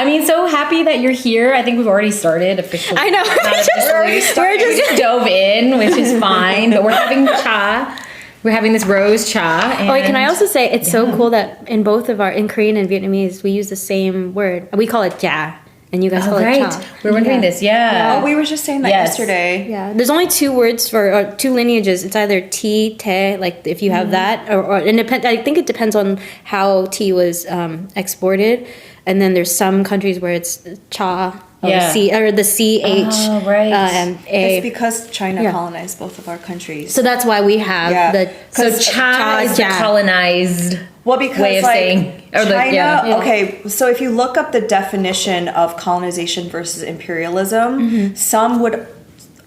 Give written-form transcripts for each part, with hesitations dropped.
I mean, so happy that you're here. I think we've already started officially. I know. We just dove in, which is fine. But we're having cha. We're having this rose cha. And wait, can I also say it's so cool that in both of in Korean and Vietnamese, we use the same word. We call it ja, and you guys call it cha. We're wondering this, yeah. Oh, we were just saying that yesterday. Yeah, there's only two words for two lineages. It's either tea, te, like if you have that, or I think it depends on how tea was exported. And then there's some countries where it's cha, or the CH. Oh, right. And A. It's because China colonized both of our countries. So that's why we have the... So cha is the colonized way of saying... China, okay, so if you look up the definition of colonization versus imperialism,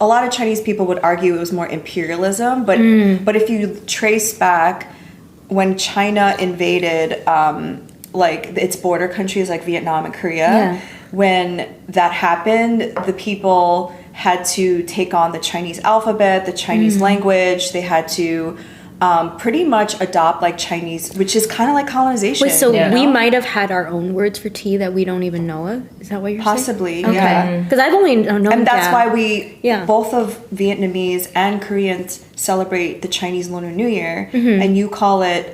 a lot of Chinese people would argue it was more imperialism, but if you trace back when China invaded its border countries like Vietnam and Korea, when that happened, the people had to take on the Chinese alphabet, the Chinese language. They had to pretty much adopt like Chinese, which is kind of like colonization. Wait, so we might have had our own words for tea that we don't even know of? Is that what you're Possibly, saying? yeah. Because I've only known and that's why we, both of Vietnamese and Koreans celebrate the Chinese Lunar New Year, and you call it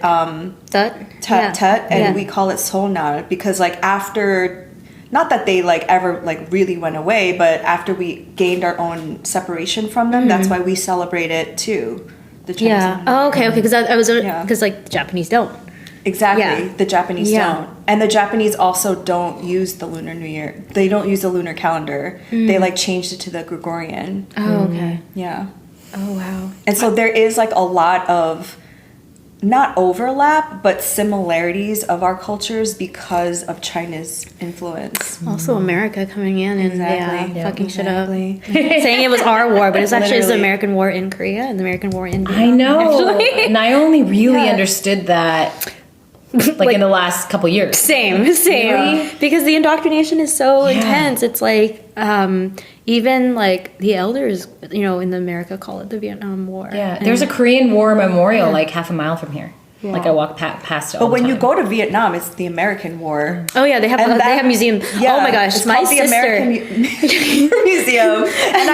Tet, and we call it Solnar, because like after... Not that they like ever like really went away, but after we gained our own separation from them, that's why we celebrate it too. The Chinese Oh, okay. Because I was because like the Japanese don't. Exactly. The Japanese don't, and the Japanese also don't use the Lunar New Year. They don't use the lunar calendar. They like changed it to the Gregorian. Oh, okay. Yeah. Oh, wow. And so there is like a lot of not overlap, but similarities of our cultures because of China's influence. Also America coming in and fucking shit up. Saying it was our war, but it's actually the American war in Korea and the American war in Vietnam. I know. And I only really understood that like in the last couple years. Same. Really? Because the indoctrination is so intense. It's like even like the elders, in America call it the Vietnam War. Yeah, there's a Korean War memorial like half a mile from here. Yeah. Like I walk past it all But when the time. you go to Vietnam, it's the American War. Oh yeah, they have museums. Yeah, oh my gosh, it's my called sister. the American Museum. And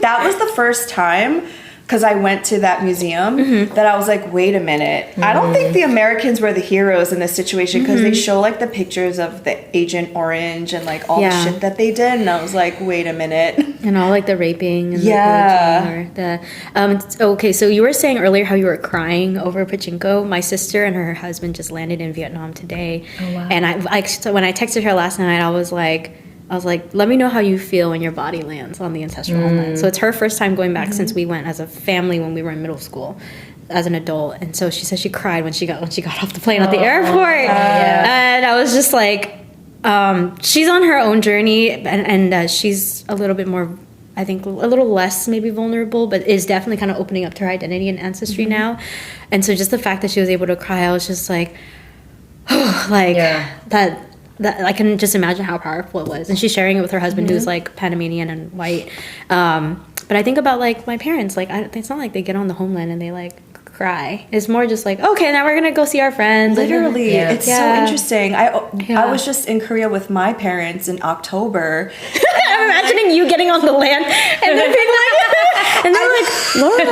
that was the first time, because I went to that museum, that I was like, wait a minute. I don't think the Americans were the heroes in this situation, because they show like the pictures of the Agent Orange and like all the shit that they did. And I was like, wait a minute. And all like the raping and the okay, so you were saying earlier how you were crying over pachinko. My sister and her husband just landed in Vietnam today. Oh, wow. And so when I texted her last night, I was like, let me know how you feel when your body lands on the ancestral homeland. So it's her first time going back since we went as a family when we were in middle school, as an adult. And so she said she cried when she got off the plane at the airport. And I was just like, she's on her own journey, and she's a little bit more, I think, a little less maybe vulnerable, but is definitely kind of opening up to her identity and ancestry now. And so just the fact that she was able to cry, I was just like, that I can just imagine how powerful it was. And she's sharing it with her husband, who's like Panamanian and white. But I think about like my parents, like it's not like they get on the homeland and they like cry. It's more just like, okay, now we're gonna go see our friends. Literally, it's so interesting. I was just in Korea with my parents in October. I'm imagining you getting on the land and then being like, and they're like, Laura,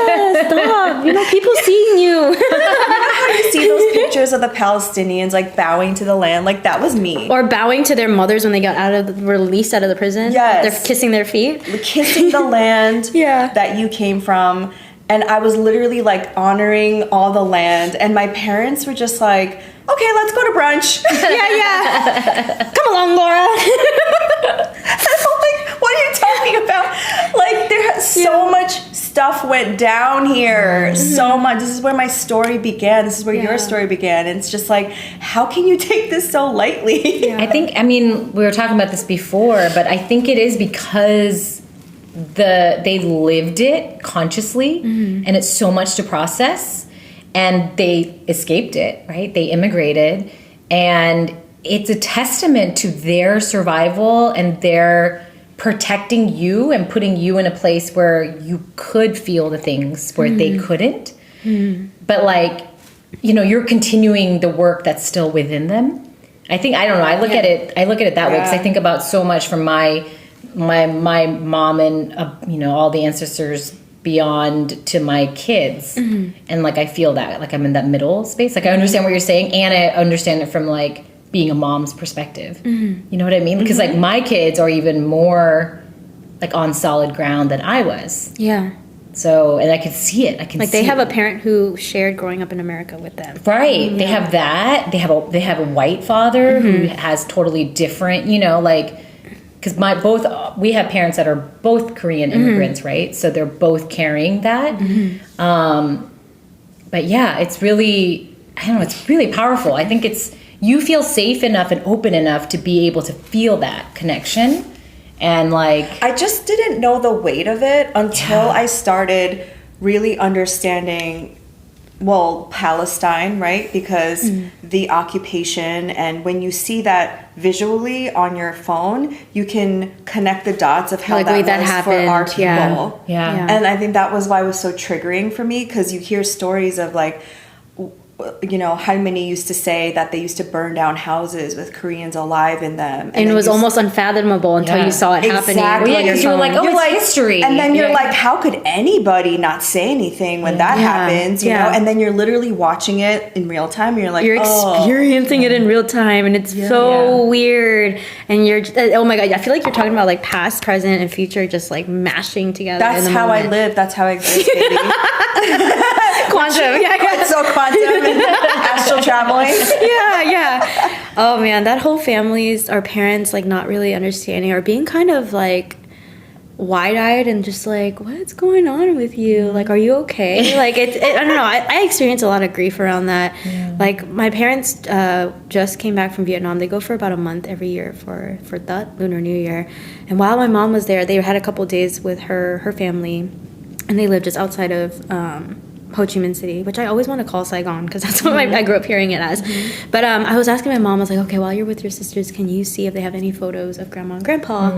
stop! People seeing you. How you see those pictures of the Palestinians like bowing to the land? Like that was me. Or bowing to their mothers when they got released out of the prison. Yes, they're kissing their feet, kissing the land that you came from. And I was literally like honoring all the land, and my parents were just like, okay, let's go to brunch. Come along, Laura. I'm like, what are you talking about? Like, there's so much stuff went down here. So much. This is where my story began. This is where your story began. And it's just like, how can you take this so lightly? I mean, we were talking about this before, but I think it is because they lived it consciously, and it's so much to process, and they escaped it, right? They immigrated, and it's a testament to their survival and their protecting you and putting you in a place where you could feel the things where they couldn't. But like, you're continuing the work that's still within them. I think, I don't know, I look at it that way, because I think about so much from my mom and all the ancestors beyond to my kids, and like I feel that like I'm in that middle space. Like I understand what you're saying, and I understand it from like being a mom's perspective. You know what I mean? Because like my kids are even more like on solid ground than I was. Yeah. So, and I can see it. I can like see they have it. a parent who shared growing up in America with them. Right. They have that. They have a white father who has totally different, like, because we have parents that are both Korean immigrants, right? So they're both carrying that. But yeah, it's really, I don't know, it's really powerful. I think you feel safe enough and open enough to be able to feel that connection. And like, I just didn't know the weight of it until I started really understanding, Palestine, right? Because the occupation, and when you see that visually on your phone, you can connect the dots of how that was for our people. Yeah. And I think that was why it was so triggering for me, because you hear stories of like, Halmini used to say that they used to burn down houses with Koreans alive in them. And it was almost unfathomable until you saw it happening. Well, because you were like, oh, it's history. And then you're like, how could anybody not say anything when that happens? You know? And then you're literally watching it in real time. You're like, you're experiencing it in real time. And it's so weird. And you're, oh my God, I feel like you're talking about like past, present, and future just like mashing together. That's how I live. That's how I exist, baby. Quantum. It's so quantum and astral traveling. Yeah. Oh man, that whole family's, our parents like not really understanding or being kind of like wide-eyed and just like, what's going on with you? Like, are you okay? Like, I don't know. I experience a lot of grief around that. Yeah. Like, my parents just came back from Vietnam. They go for about a month every year for Tet, Lunar New Year. And while my mom was there, they had a couple days with her family, and they lived just outside of Ho Chi Minh City, which I always want to call Saigon because that's what I grew up hearing it as. But I was asking my mom, I was like, okay, while you're with your sisters, can you see if they have any photos of grandma and grandpa,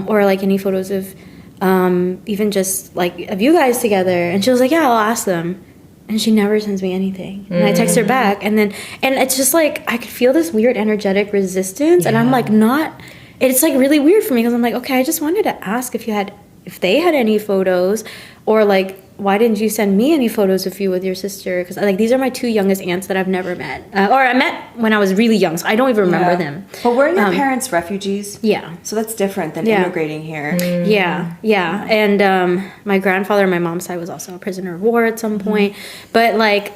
or like any photos of even just like of you guys together? And she was like, yeah, I'll ask them. And she never sends me anything. And I text her back, and it's just like I could feel this weird energetic resistance, and I'm like it's like really weird for me because I'm like, okay, I just wanted to ask if they had any photos, or like, why didn't you send me any photos of you with your sister? Because like these are my two youngest aunts that I've never met, or I met when I was really young, so I don't even remember them. But weren't your parents refugees? Yeah. So that's different than immigrating here. Yeah. And my grandfather on my mom's side was also a prisoner of war at some point. But like,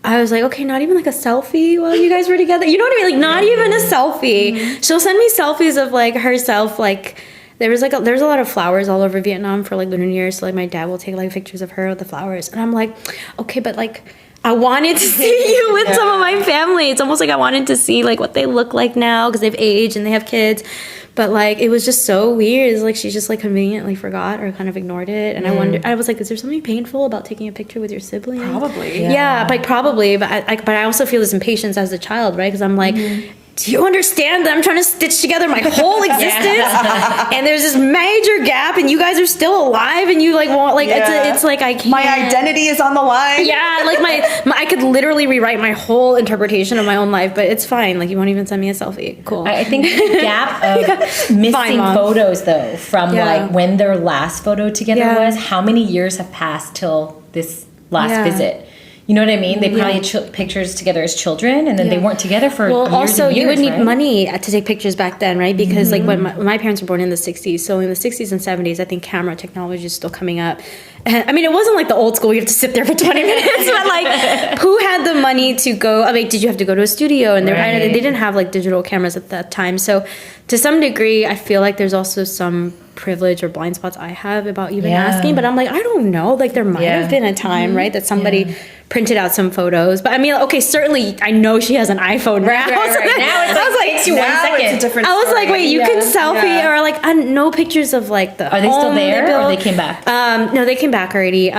I was like, okay, not even like a selfie while you guys were together. You know what I mean? Like not even a selfie. She'll send me selfies of like herself, like. There's a lot of flowers all over Vietnam for like Lunar New Year, so like my dad will take like pictures of her with the flowers, and I'm like, okay, but like I wanted to see you with some of my family. It's almost like I wanted to see like what they look like now because they've aged and they have kids, but like it was just so weird. It's like she just like conveniently forgot or kind of ignored it, and I was like, is there something painful about taking a picture with your sibling? Probably. Yeah, like probably, but I also feel this impatience as a child, right? Because I'm like. Do you understand that I'm trying to stitch together my whole existence and there's this major gap and you guys are still alive and you like want like it's like I can't. My identity is on the line. Yeah, like my I could literally rewrite my whole interpretation of my own life, but it's fine. Like you won't even send me a selfie. Cool. I think the gap of missing photos though from like when their last photo together was, how many years have passed till this last visit? You know what I mean? They probably had pictures together as children, and then they weren't together for years also, and years, you would need money to take pictures back then, right? Because like when my parents were born in the 60s, so in the 60s and 70s, I think camera technology is still coming up. And, I mean, it wasn't like the old school, you have to sit there for 20 minutes, but like who had the money to go? I mean, did you have to go to a studio? And they didn't have like digital cameras at that time. So to some degree, I feel like there's also some privilege or blind spots I have about even asking, but I'm like, I don't know, like there might have been a time, right, that somebody printed out some photos, but I mean, okay, certainly I know she has an iPhone now. Right. Now it's like, takes you 1 second. It's a different I was story. like, wait, you can selfie or like no pictures of like the Are they still there or they came back? No, they came back already.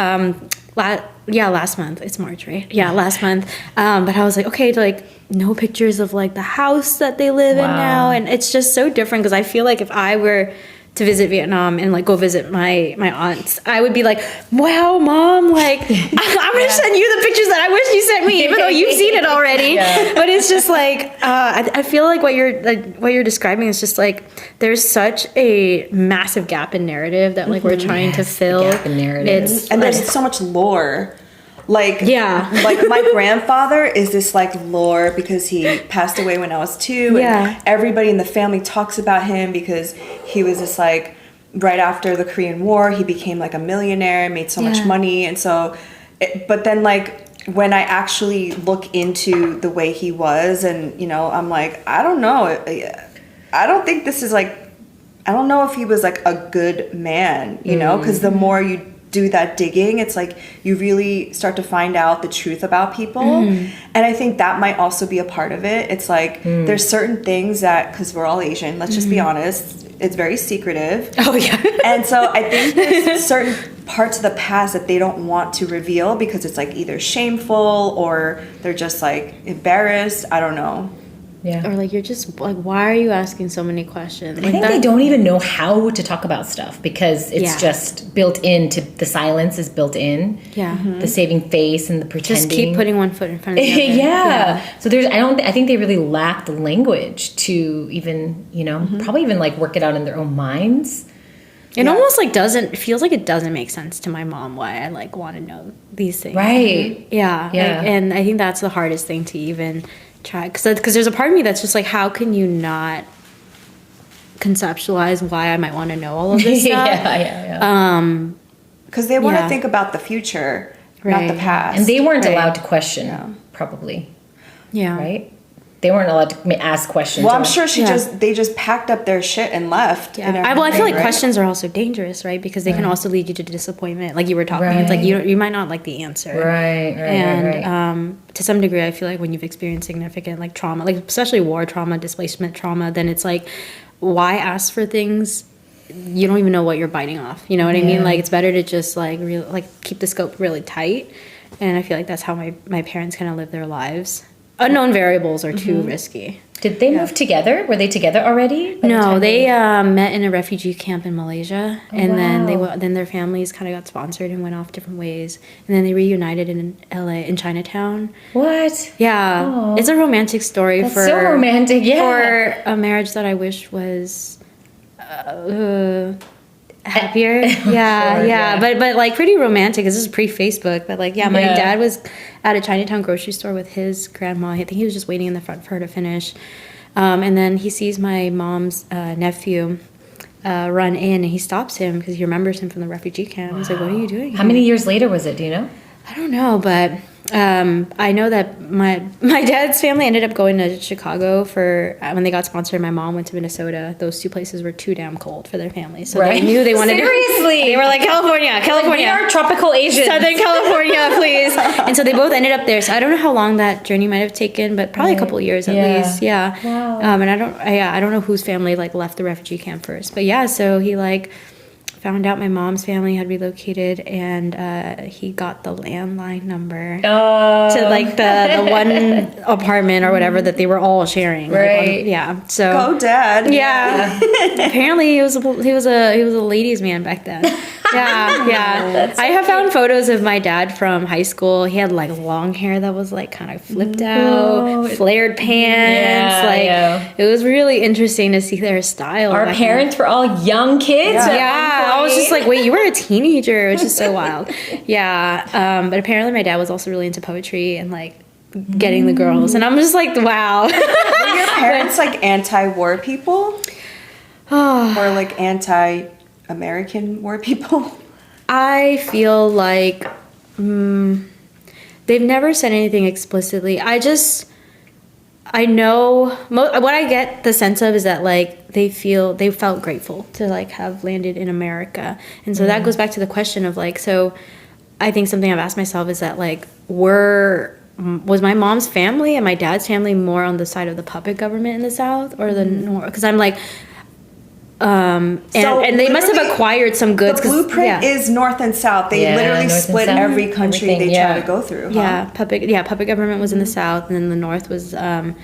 Last month. It's March, right? Yeah, last month. But I was like, okay, like no pictures of like the house that they live in now, and it's just so different because I feel like if I were to visit Vietnam and like go visit my aunts, I would be like, wow, Mom, like I'm gonna send you the pictures that I wish you sent me, even though you've seen it already. But it's just like I feel like what you're describing is just like there's such a massive gap in narrative that like we're trying to fill. Gap in narrative. And there's so much lore. Like, like my grandfather is this like lore because he passed away when I was 2. And everybody in the family talks about him because he was just like, right after the Korean War, he became like a millionaire, made so much money. And so, but then like when I actually look into the way he was and, you know, I'm like, I don't know. I don't think this is like, I don't know if he was like a good man, you know, because the more you do that digging, it's like you really start to find out the truth about people. And I think that might also be a part of it. It's like there's certain things that, because we're all Asian, let's just be honest, it's very secretive. And so I think there's certain parts of the past that they don't want to reveal because it's like either shameful or they're just like embarrassed. I don't know. Or like you're just like, why are you asking so many questions? I think they don't even know how to talk about stuff because it's just built into the silence is built in. The saving face and the pretending. Just keep putting one foot in front of the other. So there's I think they really lack the language to even, you know, probably even like work it out in their own minds. It almost like feels like it doesn't make sense to my mom why I like want to know these things. Right. Like, and I think that's the hardest thing to even try, because there's a part of me that's just like, how can you not conceptualize why I might want to know all of this stuff? Because they want to think about the future, not the past, and they weren't allowed to question, probably. Right. They weren't allowed to ask questions. Well, I'm sure they just packed up their shit and left. Well, I feel like questions are also dangerous, right? Because they can also lead you to disappointment. Like you were talking, it's like you might not like the answer. And to some degree, I feel like when you've experienced significant like trauma, like especially war trauma, displacement trauma, then it's like, why ask for things you don't even know what you're biting off? You know what I mean? Like it's better to just like keep the scope really tight. And I feel like that's how my parents kind of live their lives. Unknown variables are too risky. Did they move together? Were they together already? No, they met in a refugee camp in Malaysia, and then their families kind of got sponsored and went off different ways, and then they reunited in LA in Chinatown. What? Yeah, Aww. It's a romantic story. That's so romantic. For a marriage that I wish was happier. But like pretty romantic. This is pre-Facebook, but like my dad was at a Chinatown grocery store with his grandma. I think he was just waiting in the front for her to finish, and then he sees my mom's nephew run in, and he stops him because he remembers him from the refugee camp. He's like, what are you doing here? How many years later was it, do you know? I don't know, but I know that my dad's family ended up going to Chicago for when they got sponsored. My mom went to Minnesota. Those two places were too damn cold for their family, so they knew they wanted Seriously? They were like, California. We are tropical Asians. Southern California, please. And so they both ended up there. So I don't know how long that journey might have taken, but probably a couple of years at least. Yeah. Wow. And I don't know whose family like left the refugee camp first, but so he like found out my mom's family had relocated, and he got the landline number to like the one apartment or whatever that they were all sharing. Right. So go dad. Apparently he was a ladies' man back then. That's so I have found photos of my dad from high school. He had like long hair that was like kind of flipped out, flared pants. It was really interesting to see their style. Our parents were all young kids. I was just like, wait, you were a teenager. It was just so wild. But apparently my dad was also really into poetry and like getting the girls, and I'm just like, wow. Were your parents like anti-war people? Or like anti-American war people? I feel like they've never said anything explicitly. I know what I get the sense of is that like they felt grateful to like have landed in America, and so that goes back to the question of like, so I think something I've asked myself is that like was my mom's family and my dad's family more on the side of the puppet government in the South or the North? Because I'm like, and they must have acquired some goods. The blueprint is North and South. They literally split every country they try to go through. Puppet government was in the South, and then the North was the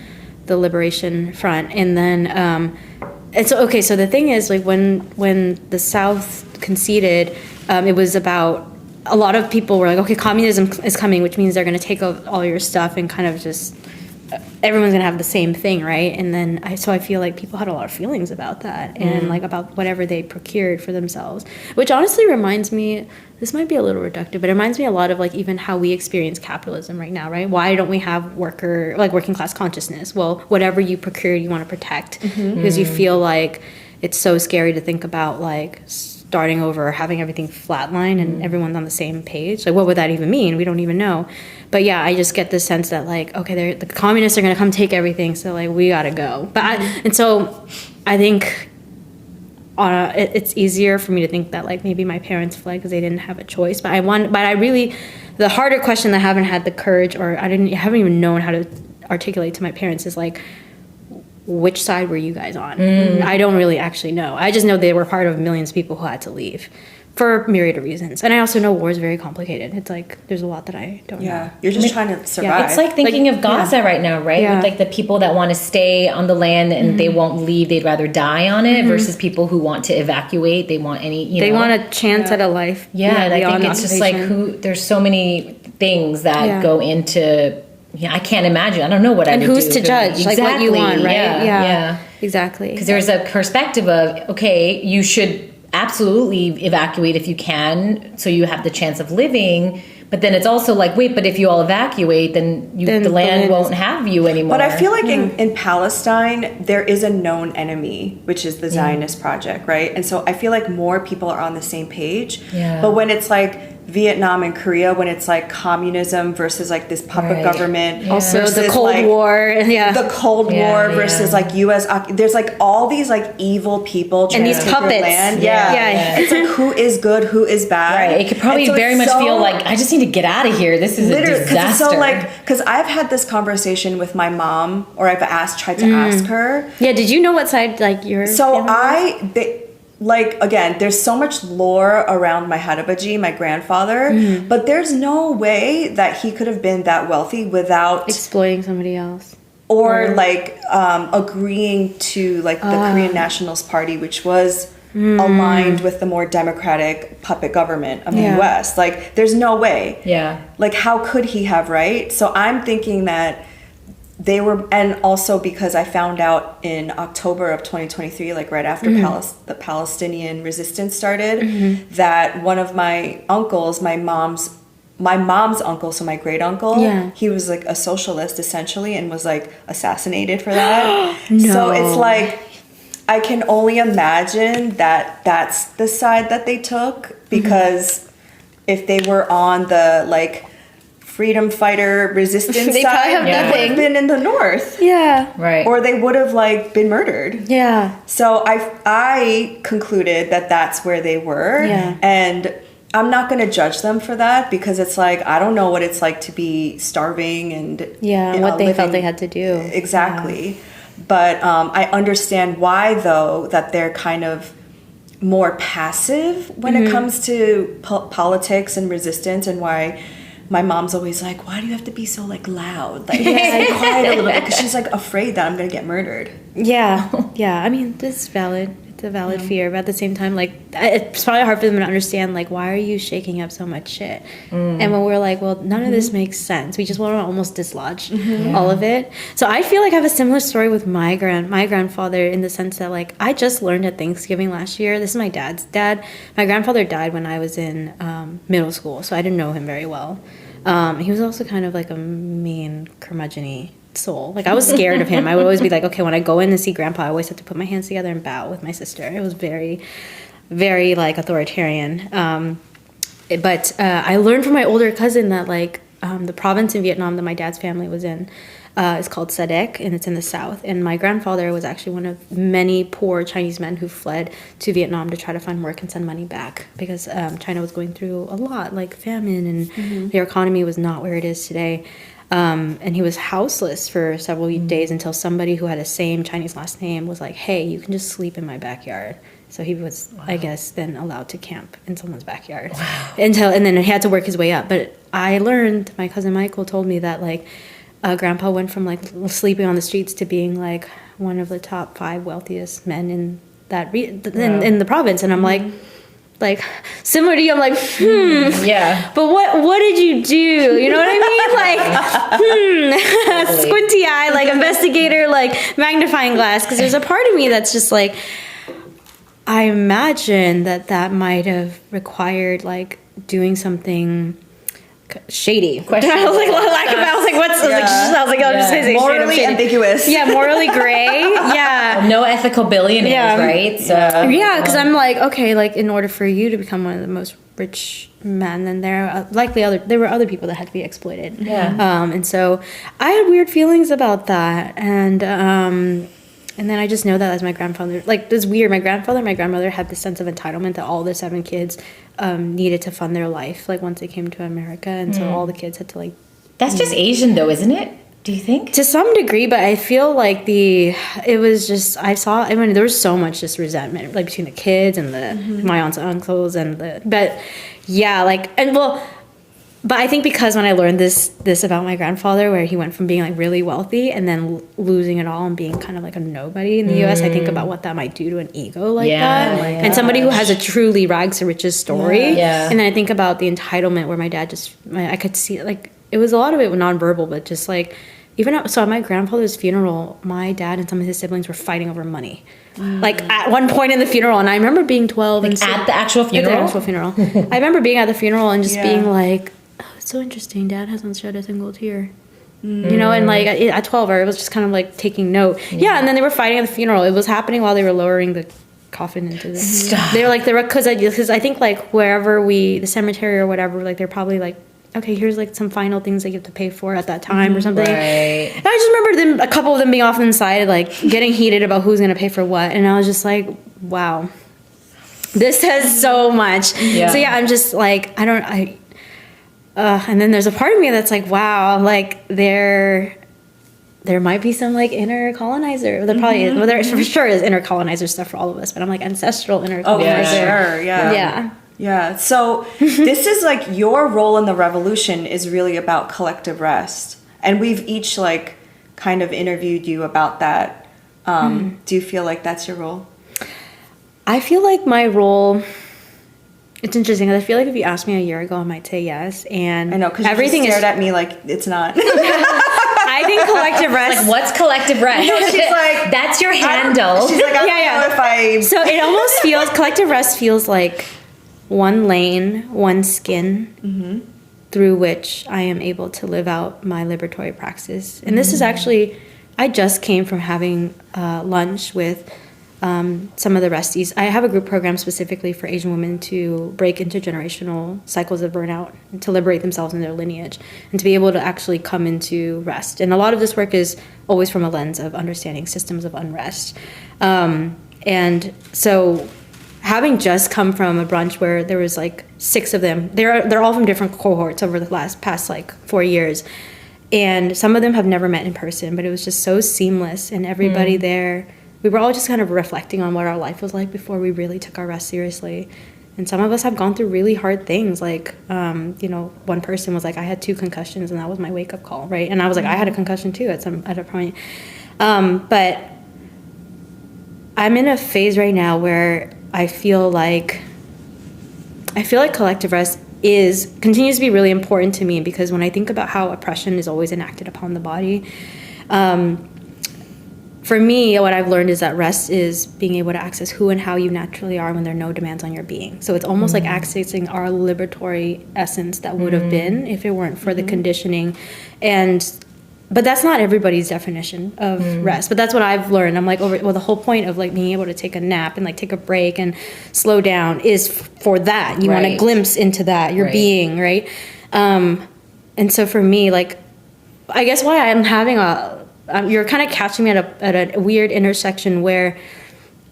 Liberation Front, and then And so, okay, so the thing is, like, when the South conceded, it was about, a lot of people were like, okay, communism is coming, which means they're going to take all your stuff and kind of just, everyone's going to have the same thing, right? And then, I feel like people had a lot of feelings about that, and like about whatever they procured for themselves, which honestly reminds me, this might be a little reductive, but it reminds me a lot of like even how we experience capitalism right now, right? Why don't we have working class consciousness? Well, whatever you procured, you want to protect, because you feel like it's so scary to think about like starting over or having everything flatline and everyone's on the same page. Like, what would that even mean? We don't even know. But yeah, I just get this sense that like, okay, the communists are going to come take everything, so like we got to go. But and so I think it's easier for me to think that like maybe my parents fled because they didn't have a choice. But I really, the harder question that I haven't had the courage, or I haven't even known how to articulate to my parents is like, which side were you guys on? I don't really actually know. I just know they were part of millions of people who had to leave for myriad of reasons. And I also know war is very complicated. It's like, there's a lot that I don't know. You're just trying to survive. Yeah, it's like thinking of Gaza right now, right? Yeah. With like the people that want to stay on the land and they won't leave, they'd rather die on it, versus people who want to evacuate. They want they want a chance at a life. Yeah, and I think it's just like there's so many things that go into, I can't imagine. I don't know what I would do. And who's to judge? Like what you want, right? Yeah. Exactly. Because there's a perspective of, okay, you should absolutely evacuate if you can, so you have the chance of living. But then it's also like, wait, but if you all evacuate, then the land won't have you anymore. But I feel like in Palestine, there is a known enemy, which is the Zionist project, right? And so I feel like more people are on the same page. Yeah. But when it's like Vietnam and Korea, when it's like communism versus like this puppet government, also the Cold War, the Cold War versus like U.S. There's like all these like evil people trying and these to take puppets. your land. It's like who is good, who is bad. Right. It could probably very much feel like, I just need to get out of here. This is a disaster. So like, because I've had this conversation with my mom, or I've tried to ask her. Yeah. Did you know what side like your? So again, there's so much lore around my Harabaji, my grandfather, but there's no way that he could have been that wealthy without exploiting somebody else. Or agreeing to like the Korean Nationalist Party, which was aligned with the more democratic puppet government of the U.S. Like, there's no way. Yeah. Like, how could he have, right? So I'm thinking that they were, and also because I found out in October of 2023, like right after the Palestinian resistance started, that one of my uncles, my mom's uncle, so my great uncle, he was like a socialist essentially and was like assassinated for that. No. So it's like, I can only imagine that that's the side that they took, because if they were on the like freedom fighter resistance they side, probably have they would have been in the north. Yeah. Right. Or they would have like been murdered. Yeah. So I concluded that that's where they were. Yeah. And I'm not going to judge them for that, because it's like, I don't know what it's like to be starving and what they felt they had to do. Exactly. Yeah. But I understand why, though, that they're kind of more passive when it comes to politics and resistance, and why my mom's always like, why do you have to be so like loud? Like, stay quiet a little bit, because she's like afraid that I'm going to get murdered. Yeah. I mean, this is valid. It's a valid fear, but at the same time, like, it's probably hard for them to understand, like, why are you shaking up so much shit? And when we're like, well, none of this makes sense, we just want to almost dislodge all of it. So I feel like I have a similar story with my grandfather, in the sense that, like, I just learned at Thanksgiving last year. This is my dad's dad. My grandfather died when I was in middle school, so I didn't know him very well. He was also kind of like a mean, curmudgeon-y soul. Like, I was scared of him. I would always be like, okay, when I go in to see grandpa, I always have to put my hands together and bow with my sister. It was very, very like authoritarian. But I learned from my older cousin that like the province in Vietnam that my dad's family was in is called Sadek, and it's in the south. And my grandfather was actually one of many poor Chinese men who fled to Vietnam to try to find work and send money back, because China was going through a lot, like famine, and their economy was not where it is today. And he was houseless for several days, until somebody who had the same Chinese last name was like, hey, you can just sleep in my backyard. So he was, I guess, then allowed to camp in someone's backyard. And then he had to work his way up. But I learned, my cousin Michael told me that, like, grandpa went from like sleeping on the streets to being like one of the top 5 wealthiest men in that in the province. And I'm like similar to you, I'm like, Yeah. But what did you do? You know what I mean? Like, squinty eye, like investigator, like magnifying glass. Because there's a part of me that's just like, I imagine that might have required like doing something shady. I was like, what's? I was like, I'll just say morally ambiguous. Yeah, morally gray. Yeah, no ethical billionaires, right? So yeah, because I'm like, okay, like in order for you to become one of the most rich men, then there were other people that had to be exploited. Yeah. And so I had weird feelings about that, and then I just know that as my grandfather, like, it's weird. My grandfather and my grandmother had this sense of entitlement that all the 7 kids needed to fund their life, like, once they came to America. And so all the kids had to, like... That's just Asian, though, isn't it? Do you think? To some degree, but I feel like there was so much just resentment, like, between the kids and my aunts and uncles but, yeah, like, but I think because when I learned this about my grandfather, where he went from being like really wealthy and then losing it all and being kind of like a nobody in the U.S., I think about what that might do to an ego like that. And somebody who has a truly rags to riches story. Yeah. And then I think about the entitlement where my dad I could see, like, it was a lot of it nonverbal, but just like, so at my grandfather's funeral, my dad and some of his siblings were fighting over money. Like at one point in the funeral, and I remember being 12 and at the actual funeral. I remember being at the funeral and just being like, it's so interesting, Dad hasn't shed a single tear. You know, and like at 12, I was just kind of like taking note. Yeah, and then they were fighting at the funeral. It was happening while they were lowering the coffin into the... Stop. They were like, because I think like wherever the cemetery or whatever, like they're probably like, okay, here's like some final things that you have to pay for at that time or something. Right. And I just remember a couple of them being off on the side, like getting heated about who's going to pay for what. And I was just like, wow, this says so much. Yeah. So yeah, I'm just like, and then there's a part of me that's like, wow, like there might be some like inner colonizer. There probably is. Well, there for sure is inner colonizer stuff for all of us, but I'm like ancestral inner colonizer. Oh, sure, yeah. Yeah. Yeah. So this is like your role in the revolution is really about collective rest. And we've each like kind of interviewed you about that. Do you feel like that's your role? I feel like my role... It's interesting. I feel like if you asked me a year ago, I might say yes. And I know, because everything stared at me like it's not. I think collective rest. Like, what's collective rest? No, she's like, that's your handle. She's like, I don't know if I. So it almost feels collective rest feels like one lane, one skin, through which I am able to live out my liberatory praxis. And this is actually, I just came from having lunch with some of the resties. I have a group program specifically for Asian women to break intergenerational cycles of burnout, and to liberate themselves and their lineage, and to be able to actually come into rest. And a lot of this work is always from a lens of understanding systems of unrest. And so having just come from a brunch where there was like 6 of them, they're all from different cohorts over the past like 4 years. And some of them have never met in person, but it was just so seamless, and everybody there, we were all just kind of reflecting on what our life was like before we really took our rest seriously. And some of us have gone through really hard things. Like, one person was like, I had 2 concussions and that was my wake up call, right? And I was like, I had a concussion too at a point. But I'm in a phase right now where I feel like collective rest continues to be really important to me, because when I think about how oppression is always enacted upon the body, for me, what I've learned is that rest is being able to access who and how you naturally are when there are no demands on your being. So it's almost like accessing our liberatory essence that would have been if it weren't for the conditioning. But that's not everybody's definition of rest. But that's what I've learned. I'm like, the whole point of like being able to take a nap and like take a break and slow down is for that. You want a glimpse into that, your being, right? And so for me, like, I guess why I'm having you're kind of catching me at a weird intersection where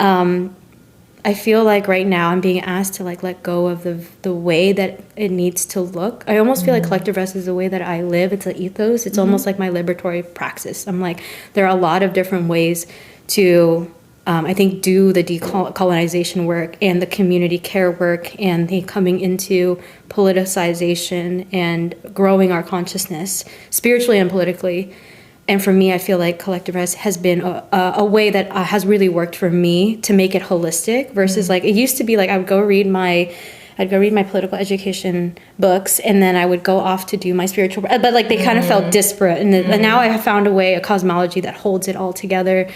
I feel like right now I'm being asked to like let go of the way that it needs to look. I almost feel like collective rest is the way that I live. It's an ethos. It's almost like my liberatory praxis. I'm like, there are a lot of different ways to I think, do the decolonization work and the community care work and the coming into politicization and growing our consciousness spiritually and politically. And for me, I feel like collective rest has been a way that has really worked for me to make it holistic versus like it used to be like I would go read my political education books and then I would go off to do my spiritual, but like they kind of felt disparate. And now I have found a cosmology that holds it all together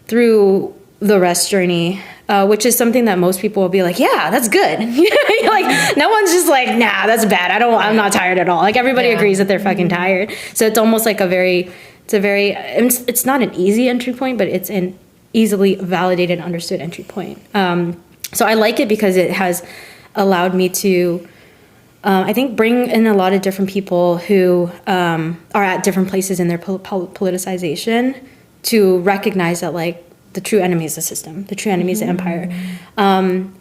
through the rest journey, which is something that most people will be like, yeah, that's good. Like no one's just like, nah, that's bad. I'm not tired at all. Like everybody agrees that they're fucking tired. So it's almost like it's not an easy entry point, but it's an easily validated, understood entry point. So I like it because it has allowed me to, I think, bring in a lot of different people who are at different places in their politicization to recognize that like the true enemy is the system, the true enemy is the empire. And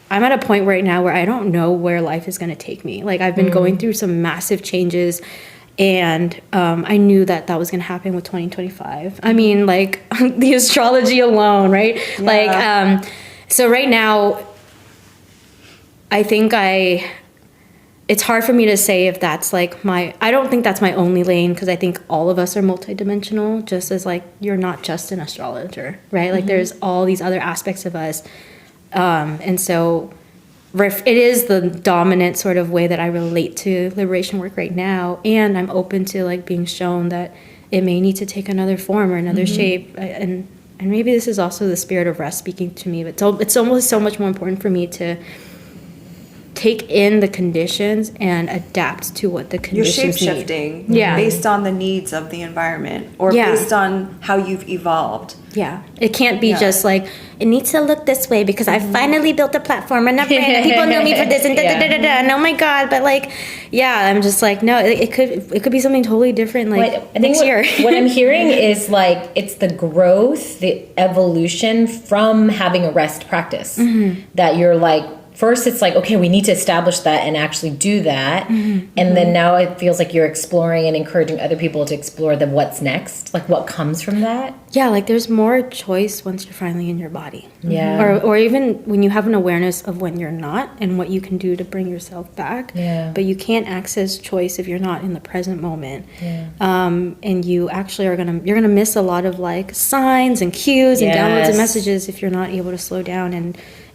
I'm at a point right now where I don't know where life is going to take me. Like I've been going through some massive changes and I knew that was going to happen with 2025. I mean, like the astrology alone, right? Yeah. Like, so right now, I think it's hard for me to say if that's like I don't think that's my only lane because I think all of us are multidimensional, just as like you're not just an astrologer, right? Like there's all these other aspects of us. And so it is the dominant sort of way that I relate to liberation work right now. And I'm open to like being shown that it may need to take another form or another shape. And maybe this is also the spirit of rest speaking to me, but it's almost so much more important for me to take in the conditions and adapt to what the conditions You're shape-shifting based on the needs of the environment or based on how you've evolved. Yeah. It can't be just like, it needs to look this way because I finally built a platform and people know me for this and da-da-da-da-da. And oh my God. But like, I'm just like, no, it could be something totally different like next year. What I'm hearing is like, it's the growth, the evolution from having a rest practice that you're like, first, it's like, okay, we need to establish that and actually do that. And then now it feels like you're exploring and encouraging other people to explore the what's next, like what comes from that. Yeah, like there's more choice once you're finally in your body. Yeah. Or even when you have an awareness of when you're not and what you can do to bring yourself back. Yeah. But you can't access choice if you're not in the present moment. Yeah. And you actually you're gonna miss a lot of like signs and cues and downloads and messages if you're not able to slow down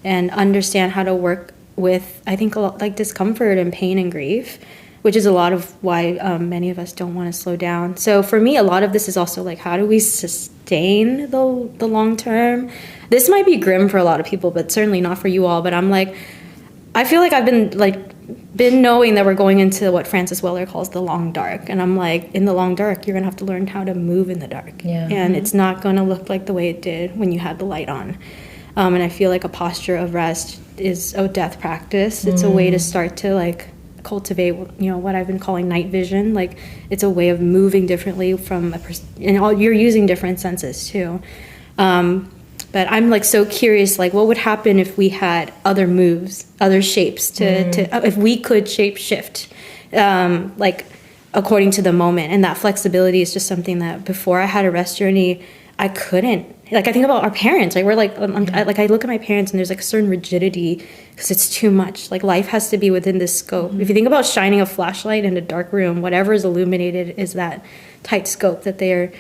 and understand how to work with, I think, a lot like discomfort and pain and grief, which is a lot of why many of us don't want to slow down. So for me, a lot of this is also like, how do we sustain the long term? This might be grim for a lot of people, but certainly not for you all. But I'm like, I feel like I've been knowing that we're going into what Francis Weller calls the long dark. And I'm like, in the long dark, you're going to have to learn how to move in the dark. Yeah. And it's not going to look like the way it did when you had the light on. And I feel like a posture of rest is a death practice. It's a way to start to like cultivate, what I've been calling night vision. Like it's a way of moving differently you're using different senses too. But I'm like so curious, like what would happen if we had other moves, other shapes to if we could shape shift, like according to the moment. And that flexibility is just something that before I had a rest journey, I couldn't. Like I think about our parents, like we're like, I look at my parents and there's like a certain rigidity because it's too much. Like life has to be within this scope. If you think about shining a flashlight in a dark room, whatever is illuminated is that tight scope that they're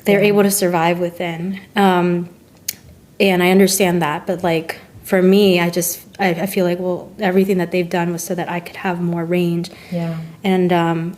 able to survive within. And I understand that, but like for me, I feel like, well, everything that they've done was so that I could have more range. Yeah. And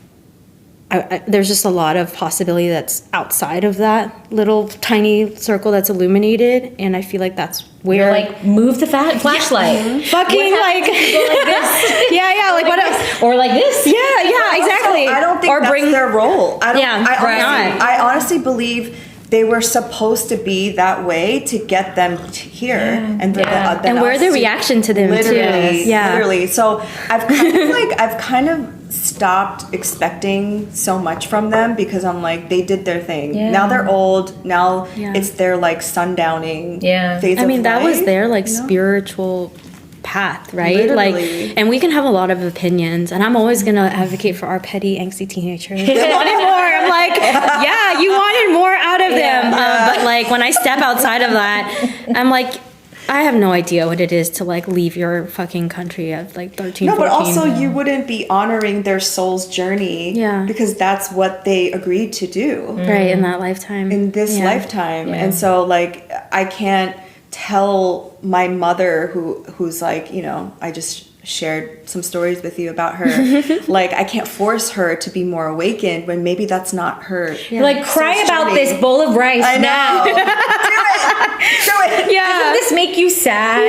there's just a lot of possibility that's outside of that little tiny circle that's illuminated, and I feel like that's where you're like move the flashlight, fucking like this, like what, or like this, exactly. I don't think or that's their role. I honestly believe they were supposed to be that way to get them here, and we're the reaction to them literally. So I've kind of stopped expecting so much from them because I'm like, they did their thing. Now they're old. Now it's their like sundowning phase. I mean, of that life, was their like spiritual path, right? Literally. Like, and we can have a lot of opinions, and I'm always gonna advocate for our petty, angsty teenagers. I wanted more. I'm like, yeah, you wanted more out of them. But like when I step outside of that, I'm like, I have no idea what it is to like leave your fucking country at like 13, 14. No, but also you wouldn't be honoring their soul's journey. Yeah. Because that's what they agreed to do. Right, in that lifetime. In this lifetime. Yeah. And so like I can't tell my mother who's like, you know, I just shared some stories with you about her. Like I can't force her to be more awakened when maybe that's not her. Yeah. Like cry about this bowl of rice now. Do it. Yeah. Doesn't this make you sad?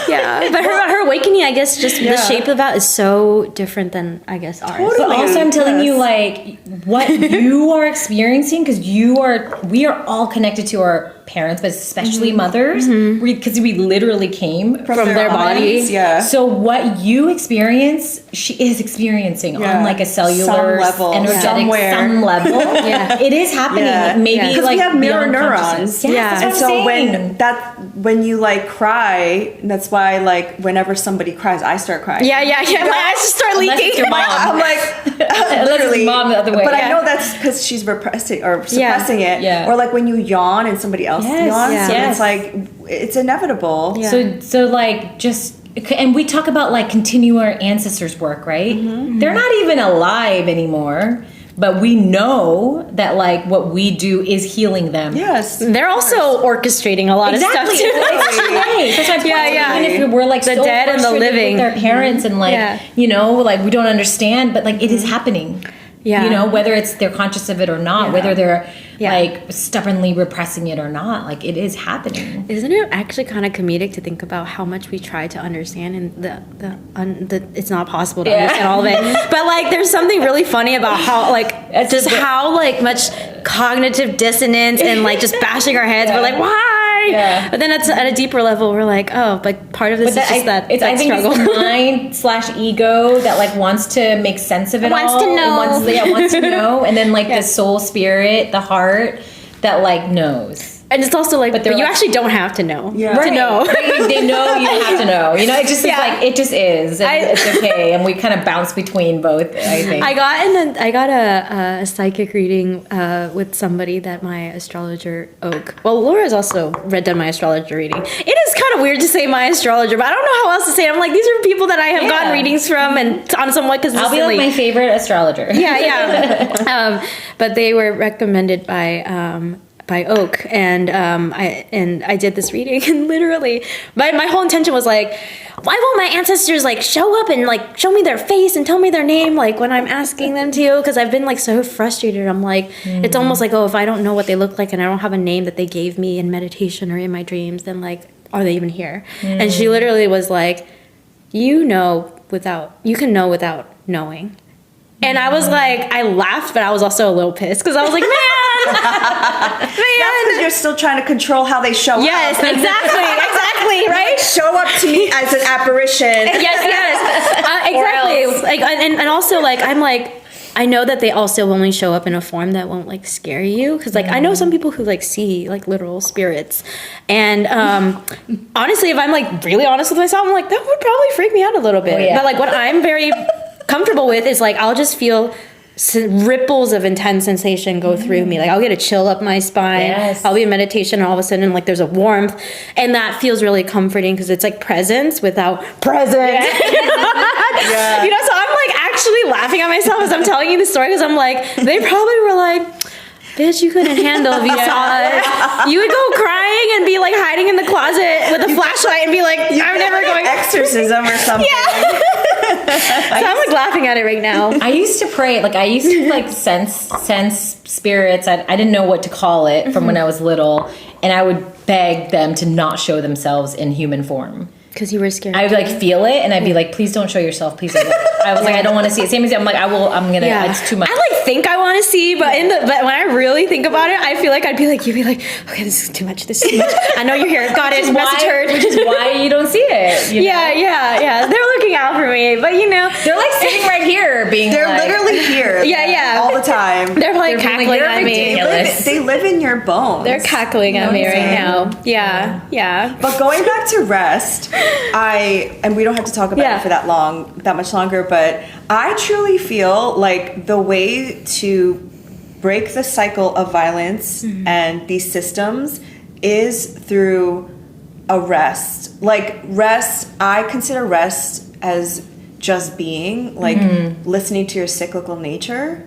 Yeah. But her awakening, I guess, just the shape of that is so different than, I guess, ours. Totally. But also I'm telling you, like, what you are experiencing, because we are all connected to our parents, but especially mothers, because we literally came From their bodies. Yeah. So what you experience, she is experiencing on like a cellular, some level, energetic, some level. It is happening. Yeah. Maybe because like we have mirror beyond neurons. consciousness. Yeah. That's And what I'm so saying. when you like cry, that's why like whenever somebody cries, I start crying. Yeah. My eyes just start Unless leaking. it's your mom. I'm like, Unless literally. it's mom the other way. But Yeah. I know that's because she's repressing or suppressing it. Yeah. Or like when you yawn and somebody else Yes. yawns, Yeah. so Yes. it's like it's inevitable. Yeah. So like just, and we talk about like continue our ancestors' work, right? They're not even alive anymore, but we know that like what we do is healing them. Yes. They're also orchestrating a lot Exactly. of stuff too. Right. That's my point. Yeah. Even if we're like The so dead and the frustrated living. with our parents and like you know, like we don't understand, but like it is happening. Yeah. You know, whether it's they're conscious of it or not, whether they're Yeah. like stubbornly repressing it or not, like it is happening. Isn't it actually kind of comedic to think about how much we try to understand and the it's not possible to understand all of it. But like there's something really funny about how like just how like much cognitive dissonance and like just bashing our heads. We're like, why? Yeah. But then at a deeper level, we're like, oh, but part of this is just that I think struggle. it's the mind/ego that like wants to make sense of it Wants all. to know. Wants to know, and then like the soul, spirit, the heart that like knows. And it's also like, but you like- actually don't have to know. Yeah. To know. They know you have to know. You know, it just is like it just is. And it's okay, and we kind of bounce between both. I think. I got a psychic reading with somebody that my astrologer Oak. Well, Laura's also done my astrologer reading. It is kind of weird to say my astrologer, but I don't know how else to say it. I'm like, these are people that I have gotten readings from and on somewhat consistently. I'll be like my favorite astrologer. Yeah. But they were recommended by Oak, and I did this reading, and literally my whole intention was like, why won't my ancestors like show up and like show me their face and tell me their name like when I'm asking them to? Because I've been like so frustrated. I'm like, it's almost like, oh, if I don't know what they look like and I don't have a name that they gave me in meditation or in my dreams, then like, are they even here? And she literally was like, you can know without knowing. And I was like, I laughed, but I was also a little pissed because I was like, man. That's because you're still trying to control how they show Yes, up. exactly, right? Show up to me as an apparition. Yes, exactly. Like, and also, like, I'm like, I know that they also only show up in a form that won't like scare you, because like I know some people who like see like literal spirits, and honestly, if I'm like really honest with myself, I'm like that would probably freak me out a little bit. But like what I'm very comfortable with is like I'll just feel ripples of intense sensation go through me. Like I'll get a chill up my spine. I'll be in meditation and all of a sudden like there's a warmth, and that feels really comforting because it's like presence without presence. You know, so I'm like actually laughing at myself as I'm telling you the story, because I'm like, they probably were like, bitch, you couldn't handle if you saw us. You would go crying and be like hiding in the closet with a flashlight and be like, I'm never going. Exorcism or something. Yeah. So I'm like laughing at it right now. I used to pray, like I used to like sense spirits. I didn't know what to call it from when I was little, and I would beg them to not show themselves in human form. Because you were scared. I would like feel it, and I'd be like, "Please don't show yourself, please." I was like, "I don't want to see it." Same as I'm like, I'm gonna. It's too much. I like think I want to see, but but when I really think about it, I feel like you'd be like, okay, this is too much. This is too much. I know you're here. Got it. Message heard. Which is why you don't see it. Yeah. They're looking out for me, but they're like sitting right here, they're literally here. Yeah, all the time. They're like cackling at me. They live in your bones. They're cackling at me right now. Yeah. But going back to rest, and we don't have to talk about it for that much longer, but I truly feel like the way to break the cycle of violence and these systems is through a rest. Like rest, I consider rest as just being, like listening to your cyclical nature.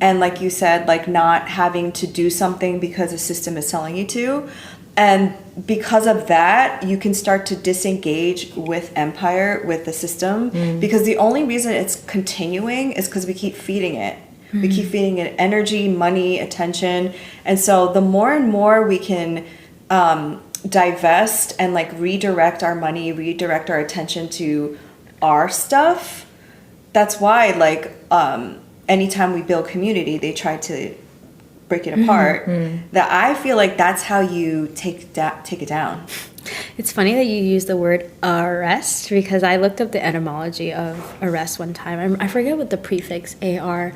And like you said, like not having to do something because the system is telling you to. And because of that, you can start to disengage with empire, with the system, because the only reason it's continuing is because we keep feeding it. We keep feeding it energy, money, attention. And so the more and more we can divest and like redirect our money, redirect our attention to our stuff, that's why like anytime we build community, they try to break it apart. That I feel like that's how you take it down. It's funny that you use the word arrest, because I looked up the etymology of arrest one time. I forget what the prefix AR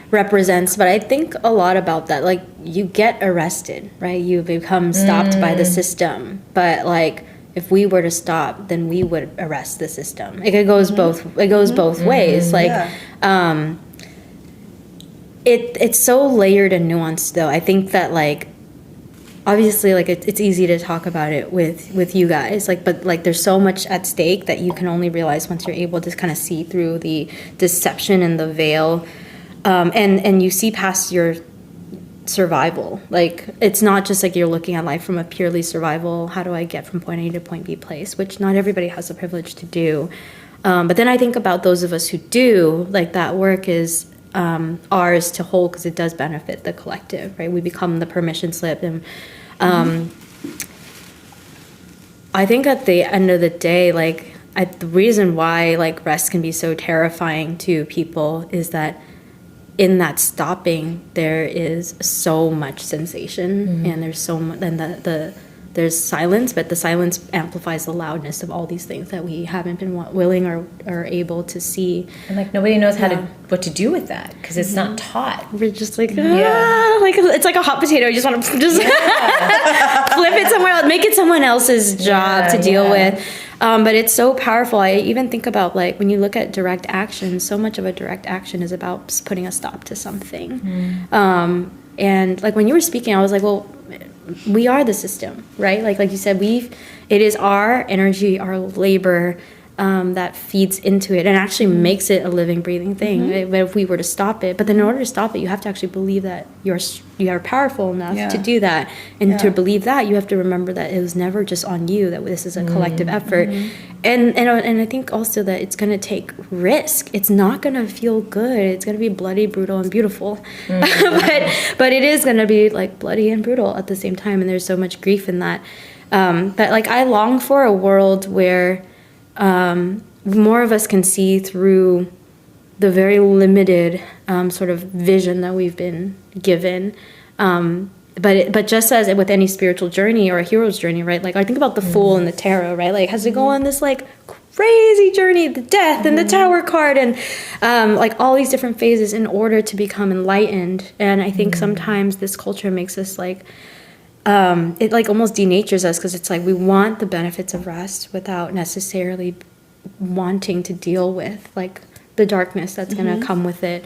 represents, but I think a lot about that. Like you get arrested, right? You become stopped by the system, but like if we were to stop, then we would arrest the system. Like it goes both ways. Like it's so layered and nuanced though. I think that like obviously like it's easy to talk about it with you guys, like, but like there's so much at stake that you can only realize once you're able to kind of see through the deception and the veil, and you see past your survival. Like it's not just like you're looking at life from a purely survival, how do I get from point A to point B place, which not everybody has the privilege to do. But then I think about those of us who do, like that work is ours to hold, because it does benefit the collective, right? We become the permission slip. And I think at the end of the day, like the reason why like rest can be so terrifying to people is that in that stopping there is so much sensation, and there's so much, and there's silence, but the silence amplifies the loudness of all these things that we haven't been willing or able to see. And like nobody knows what to do with that, because it's not taught. We're just like, like it's like a hot potato. You just want to flip it somewhere else, make it someone else's job to deal with. But it's so powerful. I even think about like when you look at direct action, so much of a direct action is about putting a stop to something. And like when you were speaking, I was like, well, we are the system, right? Like you said, it is our energy, our labor that feeds into it and actually makes it a living, breathing thing. But if we were to stop it, but then in order to stop it, you have to actually believe that you are powerful enough to do that. And to believe that, you have to remember that it was never just on you, that this is a collective effort. And I think also that it's going to take risk. It's not going to feel good. It's going to be bloody, brutal, and beautiful. But it is going to be like bloody and brutal at the same time. And there's so much grief in that. But like I long for a world where more of us can see through the very limited sort of vision that we've been given. But just as with any spiritual journey or a hero's journey, right? Like I think about the Fool and the Tarot, right? Like has to go on this like crazy journey, the Death and the Tower card, and like all these different phases in order to become enlightened. And I think sometimes this culture makes us like it like almost denatures us, because it's like we want the benefits of rest without necessarily wanting to deal with like the darkness that's going to come with it.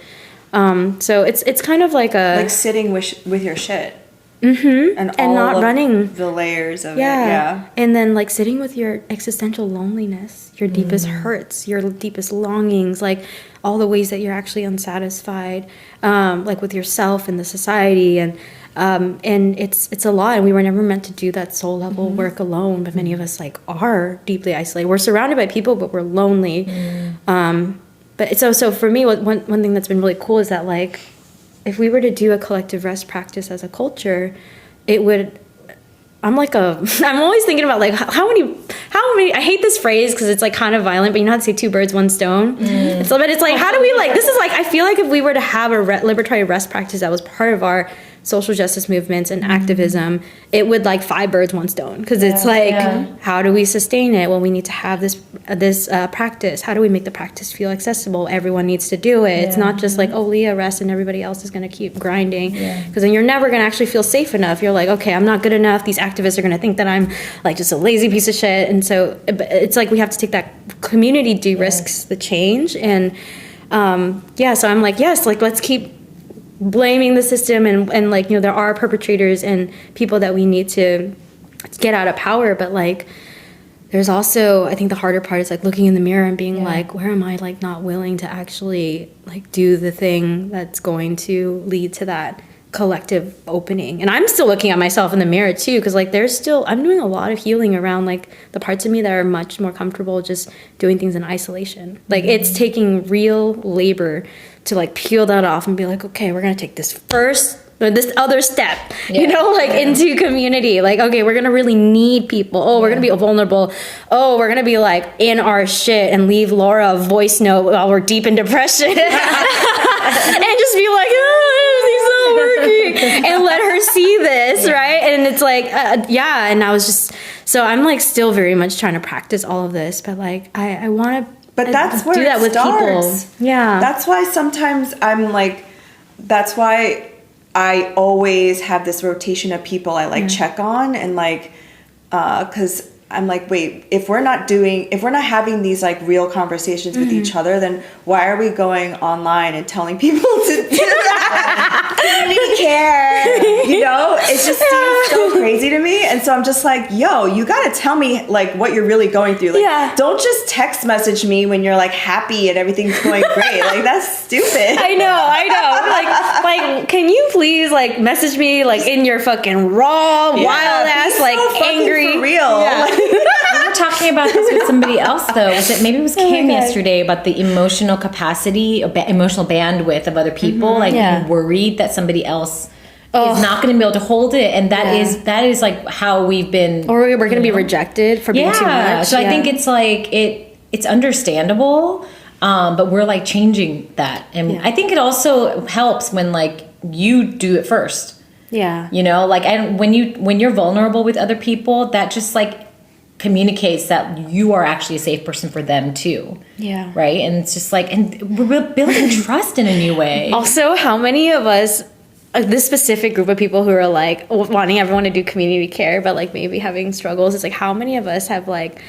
So it's kind of like sitting with your shit. And not running the layers of it. And then like sitting with your existential loneliness, your deepest hurts, your deepest longings, like all the ways that you're actually unsatisfied, like with yourself and the society, and it's a lot, and we were never meant to do that soul level work alone, but many of us like are deeply isolated. We're surrounded by people, but we're lonely. But so for me, one thing that's been really cool is that like if we were to do a collective rest practice as a culture, it would, I'm always thinking about like how how many, I hate this phrase because it's like kind of violent, but you know how to say 2 birds, 1 stone? So, but it's like, how do we like, this is like, I feel like if we were to have a liberatory rest practice that was part of our social justice movements and activism, it would like 5 birds, 1 stone. Because it's like, how do we sustain it? Well, we need to have this practice. How do we make the practice feel accessible? Everyone needs to do it. It's not just like, oh, Leah rests and everybody else is going to keep grinding. Because then you're never going to actually feel safe enough. You're like, okay, I'm not good enough. These activists are going to think that I'm like just a lazy piece of shit. And so it's like we have to take that community de-risks the change. And so I'm like, yes, like let's keep blaming the system and like, you know, there are perpetrators and people that we need to get out of power, but like there's also, I think the harder part is like looking in the mirror and being like, where am I like not willing to actually like do the thing that's going to lead to that collective opening. And I'm still looking at myself in the mirror too, because like I'm doing a lot of healing around like the parts of me that are much more comfortable just doing things in isolation. Like it's taking real labor to like peel that off and be like, okay, we're gonna take this other step, you know, like into community. Like, okay, we're gonna really need people. Oh, we're gonna be vulnerable. Oh, we're gonna be like in our shit and leave Laura a voice note while we're deep in depression and just be like, oh, everything's not working, and let her see this, right? And it's like, and I was just, so I'm like still very much trying to practice all of this, but like I want to. But that's where do that with starts. People. Yeah. That's why sometimes I'm like, that's why I always have this rotation of people I like check on and like, because I'm like, wait, if we're not having these like real conversations with each other, then why are we going online and telling people to do that? Community care, you know? It just seems so crazy to me. And so I'm just like, yo, you gotta tell me like what you're really going through. Like, don't just text message me when you're like happy and everything's going great. Like that's stupid. I know. Like, can you please like message me like in your fucking raw, wild ass, like angry, for real. Yeah. We were talking about this with somebody else, though. Maybe it was Kim yesterday about the emotional capacity, emotional bandwidth of other people. Like being worried that somebody else is not going to be able to hold it, and that is like how we've been. Or we're going to be rejected for being too much. So I think it's like it's understandable, but we're like changing that, and I think it also helps when like you do it first. Yeah, you know, like when you're vulnerable with other people, that just like communicates that you are actually a safe person for them too. Yeah. Right? And it's just like, and we're building trust in a new way. Also, how many of us, this specific group of people who are like wanting everyone to do community care, but like maybe having struggles, it's like how many of us have like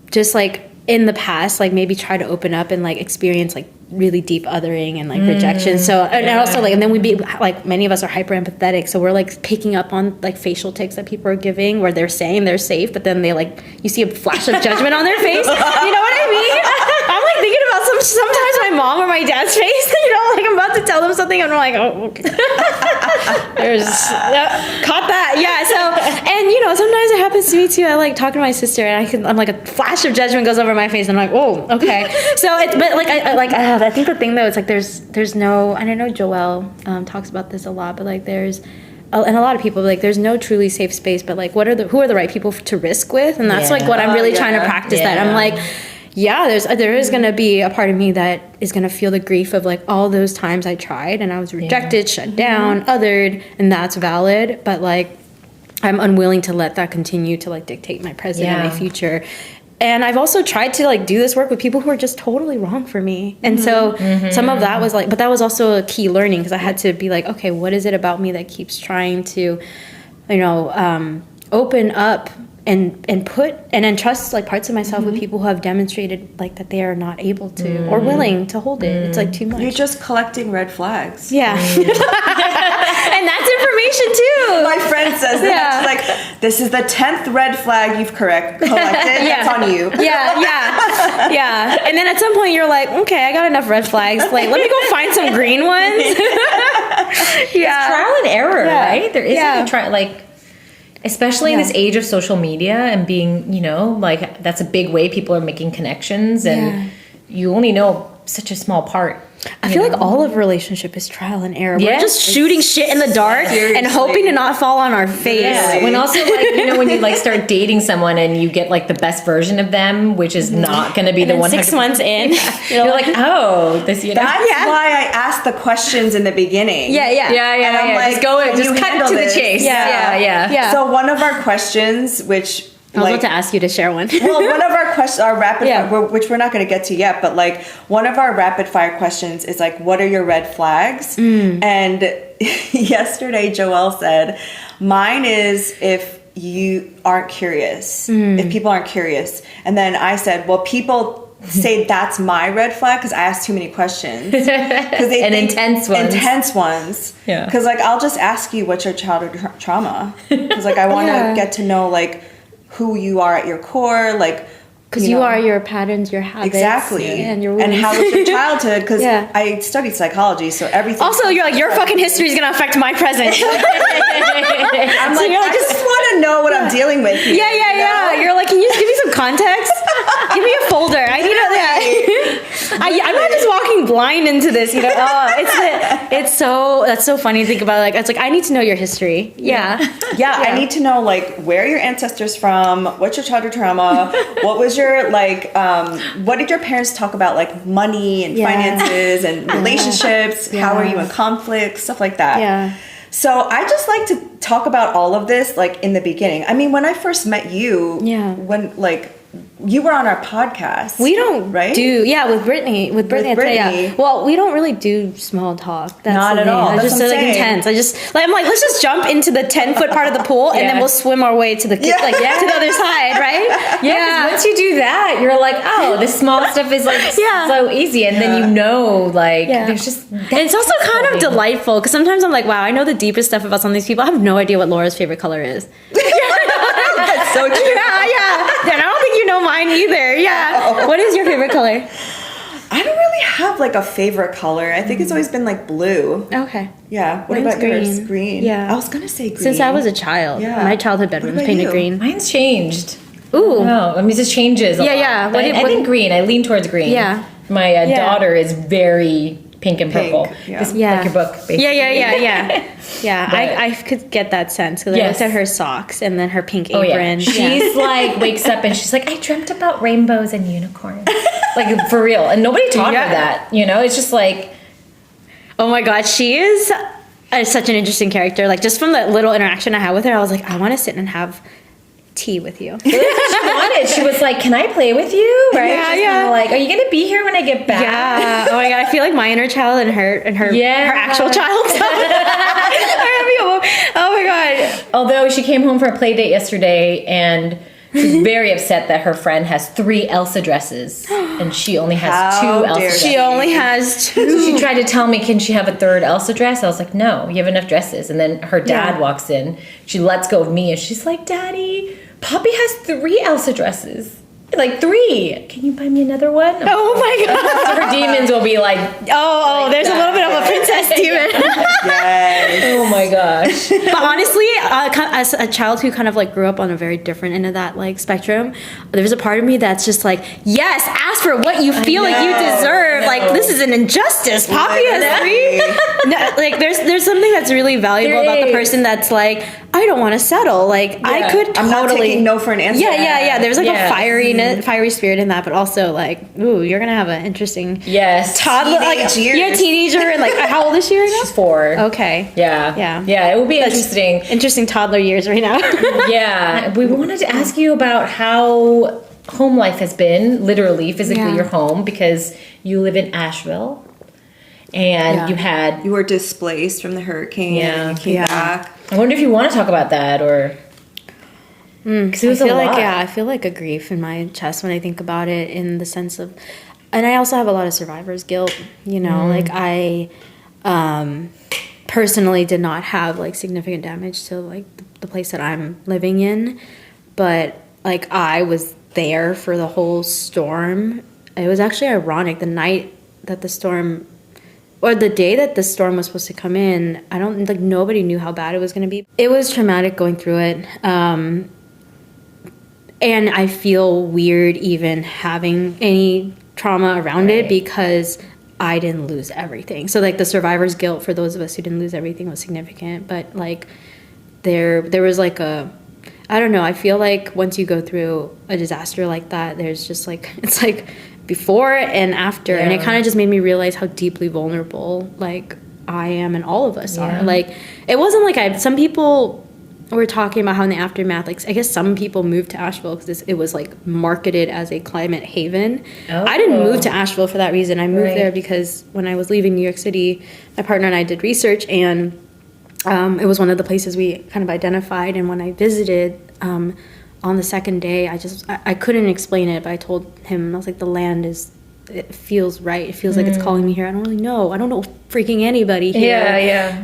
just like in the past, like maybe try to open up and like experience like really deep othering and like rejection. So and also like, and then we'd be like, many of us are hyper empathetic, so we're like picking up on like facial tics that people are giving where they're saying they're safe, but then they like, you see a flash of judgment on their face. You know what I mean? I'm like thinking about sometimes my mom or my dad's face, you know, like I'm about to tell them something and I'm like, oh, okay. There's caught that. So, and you know, sometimes it happens to me too. I like talking to my sister and I'm like, a flash of judgment goes over my face and I'm like, oh, okay. So it's, but like I think the thing though, it's like there's no, and I know Joelle talks about this a lot, but like there's, and a lot of people like there's no truly safe space, but like who are the right people to risk with, and that's like what I'm really trying to practice. That I'm like, there is going to be a part of me that is going to feel the grief of like all those times I tried and I was rejected, shut down, othered, and that's valid, but like I'm unwilling to let that continue to like dictate my present and my future. And I've also tried to like do this work with people who are just totally wrong for me. And so some of that was like, but that was also a key learning, because I had to be like, okay, what is it about me that keeps trying to, you know, open up and put and entrust like parts of myself with people who have demonstrated like that they are not able to or willing to hold it. It's like too much. You're just collecting red flags. Yeah. And that's information too. My friend says that. She's like, this is the 10th red flag you've collected. It's on you. Yeah. And then at some point you're like, okay, I got enough red flags. Like, let me go find some green ones. It's trial and error, right? There isn't a trial, like, especially in this age of social media and being, you know, like that's a big way people are making connections, and you only know such a small part. I feel like all of relationship is trial and error. Yeah. We're just shooting shit in the dark and hoping to not fall on our face. Yeah. When also, like, you know, when you like start dating someone and you get like the best version of them, which is not going to be and the then 100%. 6 months in, You're like, oh, this, you know. That's why I asked the questions in the beginning. Yeah. And I'm like, just go, can just you cut handle to this? the chase. Yeah. Yeah. So one of our questions, which I was about to ask you to share one. well, one of our questions, our rapid fire, which we're not going to get to yet, but like one of our rapid fire questions is like, what are your red flags? And yesterday Joelle said, mine is if you aren't curious, if people aren't curious. And then I said, well, people say that's my red flag because I ask too many questions. And intense ones. Yeah. Because like I'll just ask you what's your childhood trauma. Because like I want to get to know like who you are at your core, like because you are your patterns, your habits, and your and how was your childhood? Because I studied psychology, so everything. Also, you're like your fucking history is gonna affect my present. I'm like, I just want to know what I'm dealing with here. Yeah. You're like, can you just give me some context? Give me a folder. I need that. I'm not just walking blind into this. You know, that's so funny to think about. Like, it's like I need to know your history. Yeah. I need to know like where are your ancestors from? What's your childhood trauma? What was your like? What did your parents talk about? Like money and finances and relationships. How are you in conflict? Stuff like that. Yeah. So I just like to talk about all of this like in the beginning. I mean, when I first met you, when like you were on our podcast. We don't do with Brittany. With Brittany. Yeah. Well, we don't really do small talk. That's not at all. I just like intense. I just like I'm like let's just jump into the 10-foot part of the pool and then we'll swim our way to the to the other side, right? Yeah. Once you do that, you're like, oh, this small stuff is like so easy, and then you know, like there's just. And it's also kind of delightful because sometimes I'm like, wow, I know the deepest stuff about some of these people. I have no idea what Laura's favorite color is. That's so true. Yeah. And I don't think you know mine either. Yeah. Oh. What is your favorite color? I don't really have like a favorite color. I think it's always been like blue. Okay. Yeah. What Mine's about green. yours? Green. Yeah. I was gonna say green. Since I was a child. Yeah. My childhood bedroom was painted green. Mine's changed. Ooh. Oh, I mean, it just changes a lot. Yeah. I think green. I lean towards green. Yeah. My daughter is very pink and purple. Like your book, basically. Yeah. I could get that sense because I looked at her socks and then her pink apron. She's like, wakes up and she's like, I dreamt about rainbows and unicorns. Like, for real. And nobody taught her that, you know? It's just like... Oh my God, she is such an interesting character. Like, just from the little interaction I had with her, I was like, I want to sit and have tea with you. She wanted. She was like, can I play with you? Right? Yeah. Like, are you going to be here when I get back? Yeah. Oh my God, I feel like my inner child and her actual child. Oh my God. Although she came home for a play date yesterday and she's very upset that her friend has 3 Elsa dresses and she only has 2 Elsa dresses. She only has 2. So she tried to tell me, can she have a 3rd Elsa dress? I was like, no, you have enough dresses. And then her dad walks in. She lets go of me and she's like, Daddy, Poppy has 3 Elsa dresses. Like 3. Can you buy me another one? Oh my God. So her demons will be like, there's a little bit of a princess demon. Yes. Oh my gosh. But honestly, as a child who kind of like grew up on a very different end of that like spectrum, there's a part of me that's just like, yes, ask for what you feel like you deserve. Like, this is an injustice. Poppy has 3. No, like there's something that's really valuable about the person that's like, I don't want to settle. Like, I could totally. I'm not taking no for an answer. Yeah. There's like a fiery spirit in that, but also like, ooh, you're gonna have an interesting toddler, you're a teenager, and like, how old is she right now? She's 4. Okay. Yeah. It would be interesting toddler years right now. Yeah, we wanted to ask you about how home life has been, literally, physically your home, because you live in Asheville. And you were displaced from the hurricane. And you came back. I wonder if you want to talk about that, or because it was a lot. I feel like a grief in my chest when I think about it, in the sense of, and I also have a lot of survivor's guilt. You know, like I personally did not have like significant damage to like the place that I'm living in, but like I was there for the whole storm. It was actually ironic. The night that the storm, or the day that the storm was supposed to come in, nobody knew how bad it was going to be. It was traumatic going through it. And I feel weird even having any trauma around it because I didn't lose everything. So like the survivor's guilt for those of us who didn't lose everything was significant, but like there was like I don't know, I feel like once you go through a disaster like that, there's just like, it's like before and after, and it kind of just made me realize how deeply vulnerable like I am and all of us are. Like it wasn't like some people were talking about how in the aftermath, like I guess some people moved to Asheville because it was like marketed as a climate haven. I didn't move to Asheville for that reason. I moved there because when I was leaving New York City, my partner and I did research, and it was one of the places we kind of identified. And when I visited on the second day, I couldn't explain it, but I told him, I was like, the land it feels right. It feels like it's calling me here. I don't really know. I don't know freaking anybody here.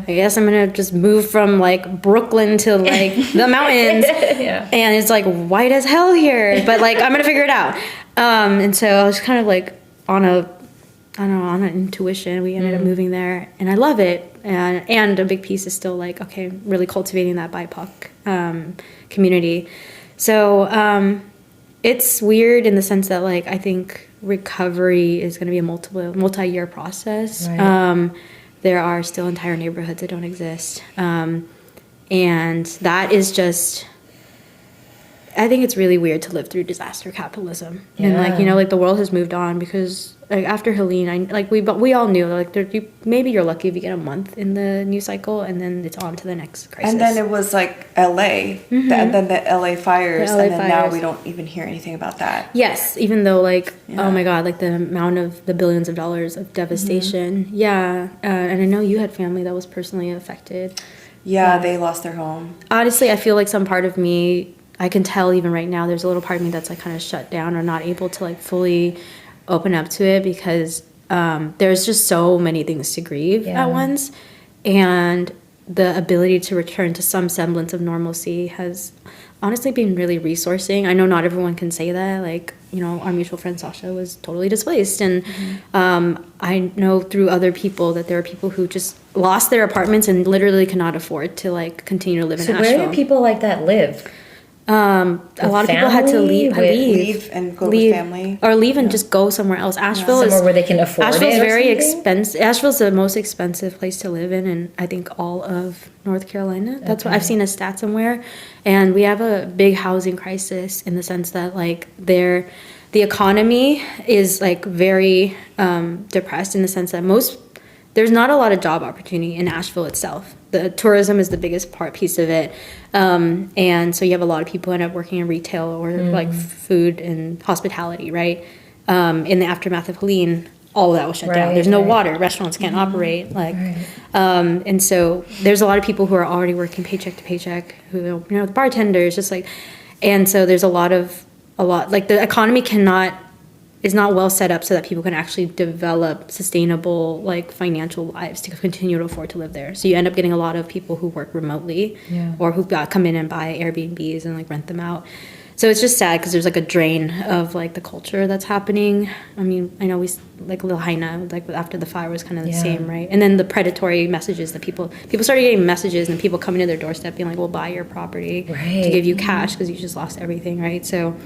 I guess I'm gonna just move from like Brooklyn to like the mountains. And it's like white as hell here, but like I'm gonna figure it out. And so I was kind of like on an intuition. We ended up moving there, and I love it. And a big piece is still like, okay, really cultivating that BIPOC community. So it's weird in the sense that like I think recovery is going to be a multi-year process. There are still entire neighborhoods that don't exist, and that is just, I think it's really weird to live through disaster capitalism. And like, you know, like the world has moved on because like after Helene, we all knew like maybe you're lucky if you get a month in the news cycle, and then it's on to the next crisis. And then it was like LA, and then the LA fires, and then now we don't even hear anything about that. Yes, even though like, oh my God, like the amount of the billions of dollars of devastation. And I know you had family that was personally affected. They lost their home. Honestly, I feel like some part of me, I can tell even right now, there's a little part of me that's like kind of shut down or not able to like fully open up to it because there's just so many things to grieve at once. And the ability to return to some semblance of normalcy has honestly been really resourcing. I know not everyone can say that. Like, you know, our mutual friend Sasha was totally displaced. And I know through other people that there are people who just lost their apartments and literally cannot afford to like continue to live in Asheville. So where do people like that live? A lot of people had to leave and go with family, or leave and just go somewhere else. Asheville is somewhere where they can afford it. Asheville's very expensive. Asheville's the most expensive place to live in I think all of North Carolina. That's what I've seen a stat somewhere. And we have a big housing crisis in the sense that like the economy is like very depressed in the sense that there's not a lot of job opportunity in Asheville itself. The tourism is the biggest piece of it. And so you have a lot of people who end up working in retail or like food and hospitality, right? In the aftermath of Helene, all of that was shut down. There's no water. Restaurants can't operate. Like, and so there's a lot of people who are already working paycheck to paycheck, who, you know, the bartenders, just like, and so there's a lot, like the economy is not well set up so that people can actually develop sustainable like financial lives to continue to afford to live there. So you end up getting a lot of people who work remotely or who come in and buy Airbnbs and like rent them out. So it's just sad because there's like a drain of like the culture that's happening. I mean, I know we like Lahaina, like after the fire was kind of the same, right? And then the predatory messages that people started getting messages and people coming to their doorstep being like, we'll buy your property to give you cash because you just lost everything, right? So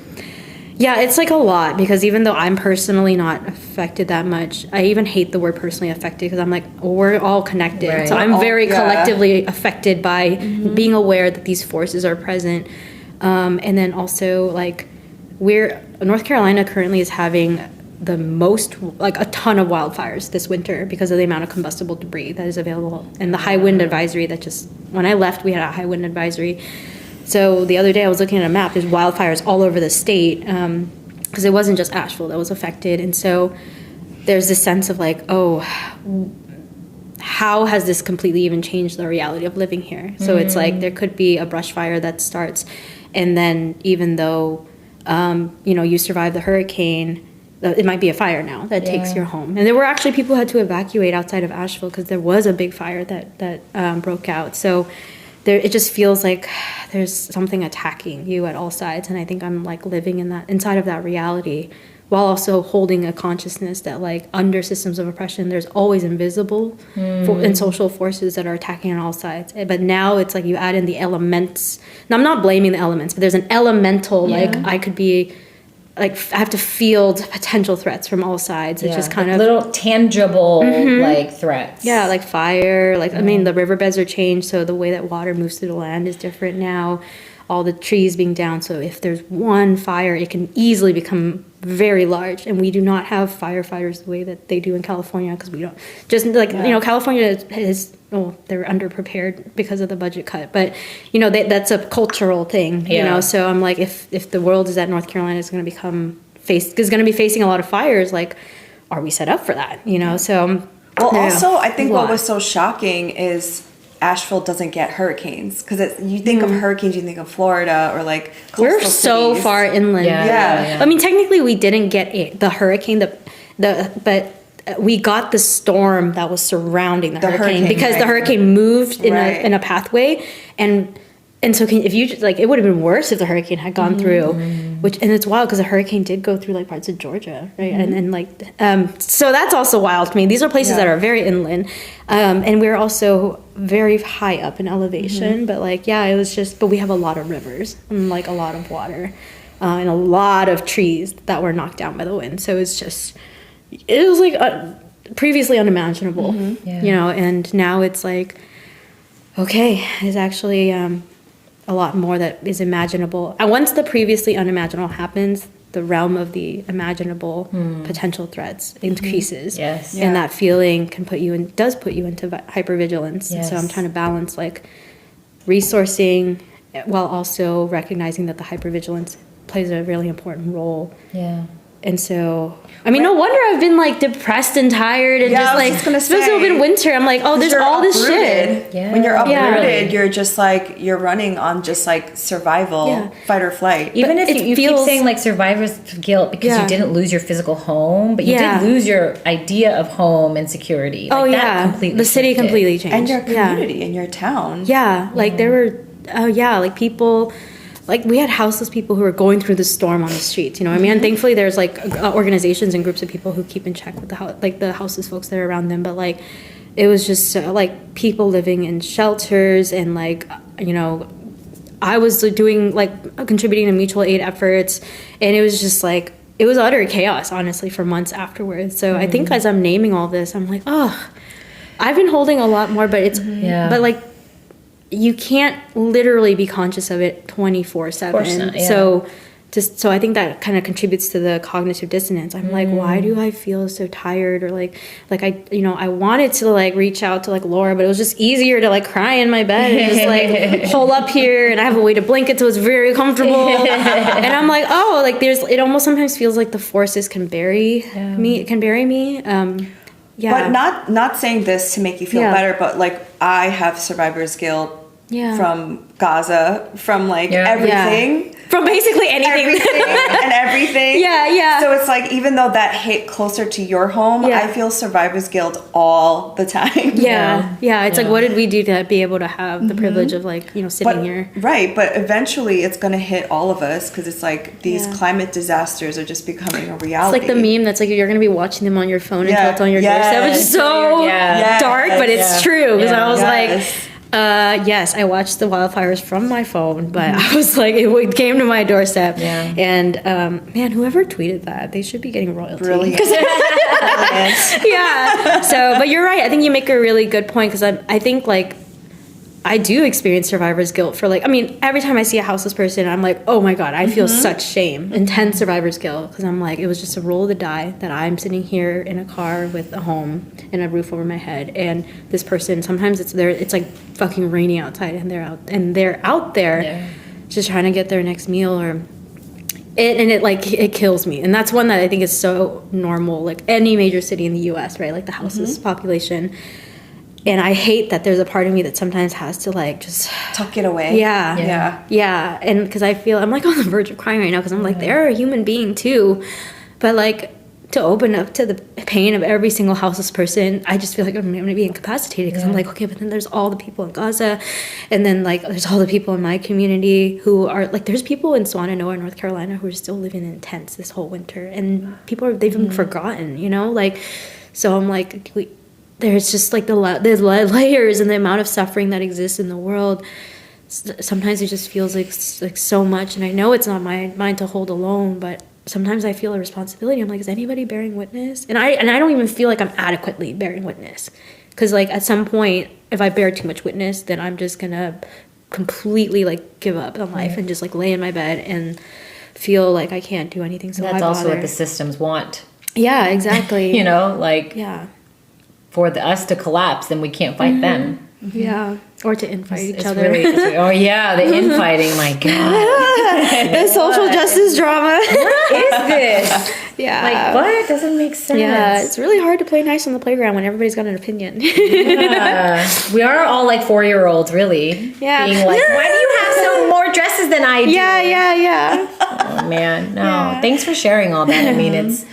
yeah, it's like a lot because even though I'm personally not affected that much, I even hate the word personally affected because I'm like, we're all connected. Right. So I'm very collectively affected by being aware that these forces are present. And then also like North Carolina currently is having the most, like a ton of wildfires this winter because of the amount of combustible debris that is available and the high wind advisory when I left, we had a high wind advisory. So the other day I was looking at a map, there's wildfires all over the state because it wasn't just Asheville that was affected. And so there's this sense of like, oh, how has this completely even changed the reality of living here? So it's like there could be a brush fire that starts and then even though, you know, you survive the hurricane, it might be a fire now that takes your home. And there were actually people who had to evacuate outside of Asheville because there was a big fire that broke out. So it just feels like there's something attacking you at all sides, and I think I'm like living inside of that reality, while also holding a consciousness that like under systems of oppression, there's always invisible and social forces that are attacking on all sides. But now it's like you add in the elements. Now I'm not blaming the elements, but there's an elemental like I could be like I have to field potential threats from all sides. It's just kind of little tangible like threats. Yeah, like fire. Like I mean, the riverbeds are changed, so the way that water moves through the land is different now. All the trees being down, so if there's one fire, it can easily become very large. And we do not have firefighters the way that they do in California, because we don't just like California is they're underprepared because of the budget cut, but that's a cultural thing, so I'm like, if the world is that North Carolina is going to be facing a lot of fires, like, are we set up for that, so also I think what was so shocking is Asheville doesn't get hurricanes, because you think of hurricanes, you think of Florida or like we're so cities. far inland. Yeah. I mean, technically we didn't get the hurricane, but we got the storm that was surrounding the hurricane, because the hurricane moved in a pathway, and so if you like, it would have been worse if the hurricane had gone through, and it's wild because the hurricane did go through like parts of Georgia, right? And like so that's also wild to me. These are places that are very inland, and we're also very high up in elevation, but like it was just, but we have a lot of rivers and like a lot of water, and a lot of trees that were knocked down by the wind. So it was like previously unimaginable, and now it's like, okay, there's actually a lot more that is imaginable. And once the previously unimaginable happens, the realm of the imaginable potential threats increases. Yes. And that feeling does put you into hypervigilance. Yes. So I'm trying to balance like resourcing while also recognizing that the hypervigilance plays a really important role. Yeah. And so, I mean, no wonder I've been like depressed and tired and just like, especially in winter, I'm like, oh, there's all this shit. Yeah. When you're uprooted, you're just like, you're running on just like survival, fight or flight. Even if you keep saying like survivor's guilt because you didn't lose your physical home, but you did lose your idea of home and security. Like, that completely the city shifted. Completely changed. And your community and your town. Yeah, like there were, like people... Like, we had houseless people who were going through the storm on the streets, I mean? And thankfully, there's, like, organizations and groups of people who keep in check with the houseless folks that are around them. But, like, it was just, like, people living in shelters and, like, I was doing, like, contributing to mutual aid efforts. And it was just, like, it was utter chaos, honestly, for months afterwards. So I think as I'm naming all this, I'm like, oh, I've been holding a lot more, but it's, but, like, you can't literally be conscious of it 24/7. So I think that kind of contributes to the cognitive dissonance. I'm like, why do I feel so tired? Or like I wanted to like reach out to like Laura, but it was just easier to like cry in my bed and just like hole up here, and I have a weighted blanket, so it's very comfortable. And I'm like, oh, like it almost sometimes feels like the forces can bury me. It can bury me. But not saying this to make you feel better, but like I have survivor's guilt from Gaza, from like everything. From basically anything. Everything. So it's like, even though that hit closer to your home, I feel survivor's guilt all the time. It's like, what did we do to be able to have the privilege of like, sitting here? Right, but eventually it's going to hit all of us, because it's like these climate disasters are just becoming a reality. It's like the meme that's like, you're going to be watching them on your phone until it's on your doorstep, which is so dark, but it's true. Because I was like... yes, I watched the wildfires from my phone, but I was like, it came to my doorstep. And man, whoever tweeted that, they should be getting royalty. Brilliant. So, but you're right. I think you make a really good point, because I think like I do experience survivor's guilt for like, I mean, every time I see a houseless person, I'm like, oh my God, I feel such shame, intense survivor's guilt, because I'm like, it was just a roll of the die that I'm sitting here in a car with a home and a roof over my head, and this person, sometimes it's like fucking raining outside, and they're out there just trying to get their next meal, it kills me. And that's one that I think is so normal, like any major city in the US, right? Like the houseless population. And I hate that there's a part of me that sometimes has to like just tuck it away. Yeah. And because I feel I'm like on the verge of crying right now, because I'm like, they're a human being too. But like, to open up to the pain of every single houseless person, I just feel like I'm going to be incapacitated, because I'm like, okay, but then there's all the people in Gaza, and then like there's all the people in my community who are like, there's people in Swannanoa, North Carolina, who are still living in tents this whole winter, and they've been forgotten, like, so I'm like, there's just like the layers and the amount of suffering that exists in the world. Sometimes it just feels like so much, and I know it's not mine to hold alone, but sometimes I feel a responsibility. I'm like, is anybody bearing witness? And I don't even feel like I'm adequately bearing witness. Because, like, at some point, if I bear too much witness, then I'm just going to completely, like, give up on life and just, like, lay in my bed and feel like I can't do anything. So that's also what the systems want. Yeah, exactly. You know, like, yeah, for us to collapse, then we can't fight them. Mm-hmm. Yeah, or to infight each other. Oh yeah, the infighting. My God, the social justice drama. What is this? Yeah, like what? It doesn't make sense. Yeah, it's really hard to play nice on the playground when everybody's got an opinion. We are all like 4-year-olds, really. Yeah. Being like, why do you have so more dresses than I do? Yeah. Oh man, no. Yeah. Thanks for sharing all that. I mean, it's.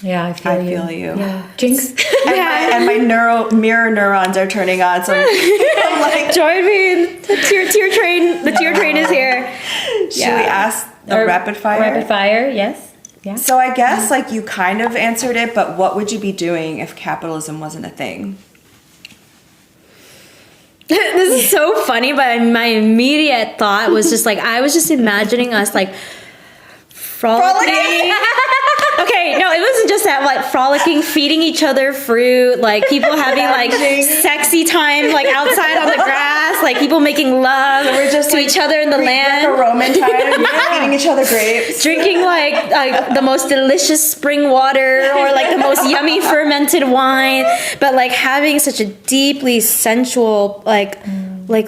Yeah, I feel you. Yeah. Jinx. And my mirror neurons are turning on, so I'm like, join me. The tear train is here. Should we ask a rapid fire? Rapid fire, yes. Yeah. So I guess like you kind of answered it, but what would you be doing if capitalism wasn't a thing? This is so funny, but my immediate thought was just like, I was just imagining us like frolicking. Okay, no, it wasn't just that, like, frolicking, feeding each other fruit, like, people having, like, sexy time, like, outside on the grass, like, people making love we're just, to like, each other in the land. Roman time, feeding each other grapes. Drinking, like, the most delicious spring water or, like, the most yummy fermented wine. But, like, having such a deeply sensual, like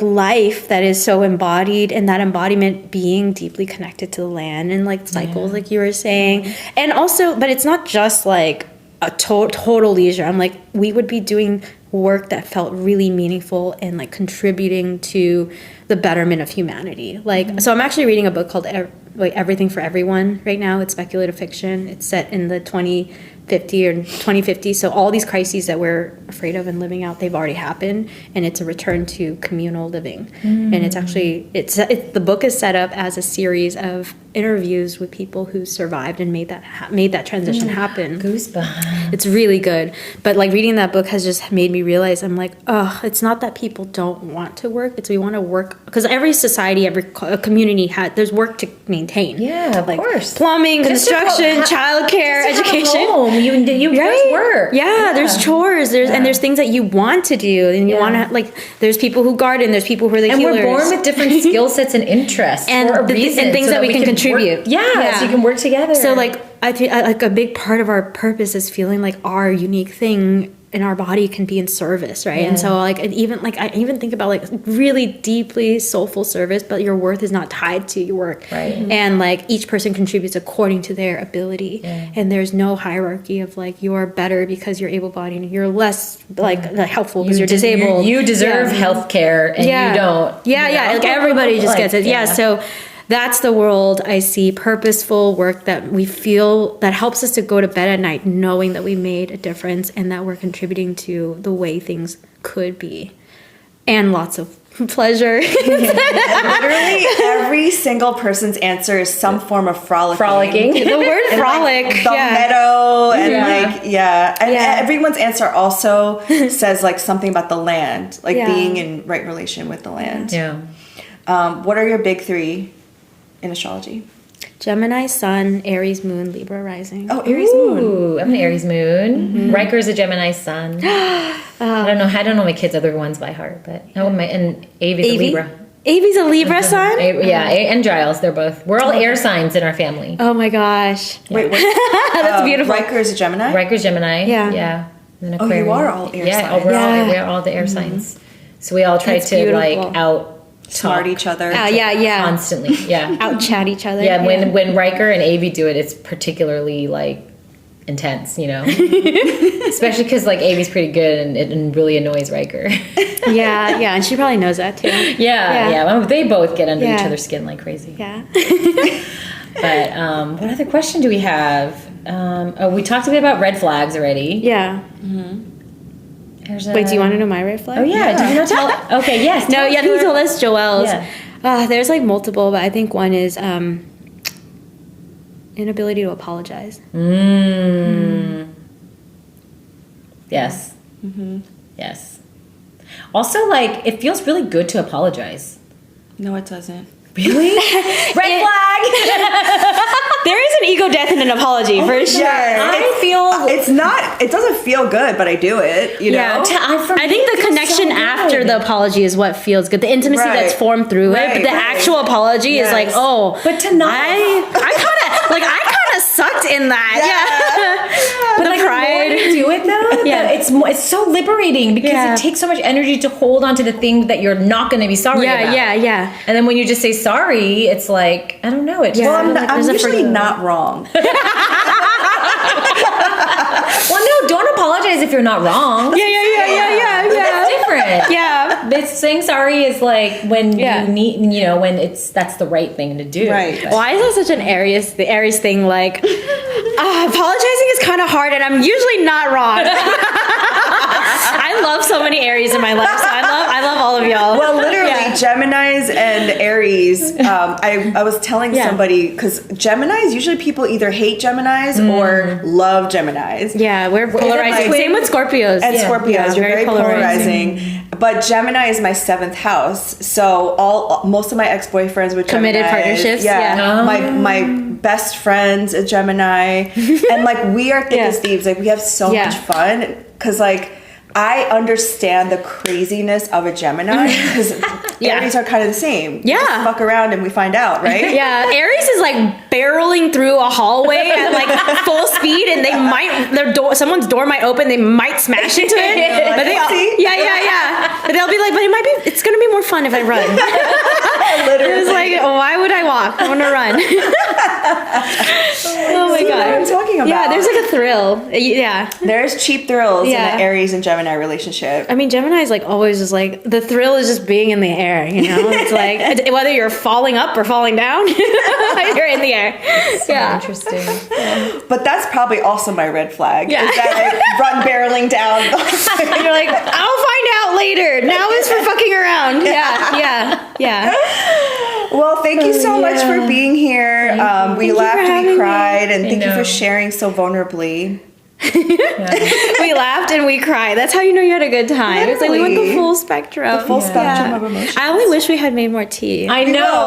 life that is so embodied, and that embodiment being deeply connected to the land and like cycles, like you were saying. And also, but it's not just like a total leisure. I'm like, we would be doing work that felt really meaningful and like contributing to the betterment of humanity. Like, so I'm actually reading a book called Everything for Everyone right now. It's speculative fiction. It's set in the 2050. So all these crises that we're afraid of and living out, they've already happened, and it's a return to communal living. And it's actually the book is set up as a series of interviews with people who survived and made that transition happen. Goosebumps. It's really good. But like reading that book has just made me realize, I'm like, oh, it's not that people don't want to work, it's we want to work, because every society, every community there's work to maintain. Yeah, of like course. Plumbing, construction, childcare, education. There's work. Yeah, there's chores. And there's things that you want to do, and you want to, like, there's people who garden, there's people who are the healers. And we're born with different skill sets and interests and for a reason, and things so that we can contribute. So you can work together. So like I think like a big part of our purpose is feeling like our unique thing in our body can be in service, right? And so like I even think about like really deeply soulful service, but your worth is not tied to your work, right? And like each person contributes according to their ability, and there's no hierarchy of like you're better because you're able-bodied and you're less like helpful because you're disabled. You deserve health care and you don't. Like everybody just gets it. So that's the world I see, purposeful work that we feel that helps us to go to bed at night knowing that we made a difference and that we're contributing to the way things could be. And lots of pleasure. Literally every single person's answer is some form of frolicking. The word frolic. Like the meadow and and everyone's answer also says like something about the land, like being in right relation with the land. What are your big three in astrology? Gemini sun, Aries moon, Libra rising. Oh, Aries moon. I'm an Aries moon. Riker's a Gemini sun. I don't know my kids' other ones by heart, but and Avi's a Libra. Avi's a Libra sun? And Giles, we're all air signs in our family. Oh my gosh. Wait, what? That's beautiful. Riker's a Gemini? Riker's Gemini. Yeah. And you are all air signs. We're all the air signs. So we all try to like smart each other. Constantly. Out chat each other. When Riker and Avi do it, it's particularly like intense, you know. Especially because like Avi's pretty good and it really annoys Riker. And she probably knows that too. Well, they both get under each other's skin like crazy. But what other question do we have? We talked a bit about red flags already. Wait, do you want to know my red flag? Oh yeah, did you not tell? Okay, yes. No, I think you told us Joelle's. There's like multiple, but I think one is inability to apologize. Yes. Yes. Also, like, it feels really good to apologize. No, it doesn't. Really? Red flag. There is an ego death in an apology for sure. Yeah, I feel it's not. It doesn't feel good, but I do it. You know. Yeah, for I me, think the it feels connection so after good. the apology is what feels good. The intimacy Right. that's formed through it, but the actual apology is like, Yes. oh, But to not, I kind of sucked in that. Yeah, but the like the more pride. you do it though, Yeah. it's so liberating because Yeah. it takes so much energy to hold on to the thing that you're not going to be sorry about. Yeah. And then when you just say sorry, it's like, I don't know. It just, Yeah. Well, I'm There's a usually freedom. not wrong. well, no, don't apologize if you're not wrong. Yeah. That's different. Yeah. It's saying sorry is like when Yeah. you need, when that's the right thing to do. Right. But- Why is that such an Aries thing? Like, apologizing is kind of hard, and I'm usually not wrong. I love so many Aries in my life, so I love all of y'all. Well, literally, Yeah. Geminis and Aries. I was telling Yeah. somebody because Geminis usually people either hate Geminis or love Geminis. Yeah, we're polarizing. like- Same with Scorpios. And Yeah. Scorpios, Yeah, you're very polarizing. polarizing. But Gemini is my 7th house, so most of my ex-boyfriends were Committed Geminis. partnerships, Yeah, yeah. my best friend's a Gemini, and like we are thick as thieves. Like we have so Yeah. much fun because like I understand the craziness of a Gemini because Yeah. Aries are kind of the same. We Yeah. just fuck around and we find out, right? Yeah, Aries is like barreling through a hallway at like full speed, and someone's door might open, they might smash into it, but but they'll be like, but it's gonna be more fun if I run. Literally. It was like, why would I walk? I want to run. Oh my See god, what I'm talking about. yeah, there's like a thrill. Yeah, There's cheap thrills Yeah. in an Aries and Gemini relationship. I mean, Gemini is like always just like the thrill is just being in the air. You know, it's like whether you're falling up or falling down, you're in the air. Yeah. Interesting. But that's probably also my red flag. Yeah. Is that I run barreling down. And you're like, I'll find out later. Now is for fucking around. Yeah. Well, thank you so much for being here. We Thank you for laughed and having we me. cried, and thank you know. for sharing so vulnerably. We laughed and we cried. That's how you know you had a good time. It's like we went the Literally. full spectrum. The full spectrum of emotions. I only wish we had made more tea. I know.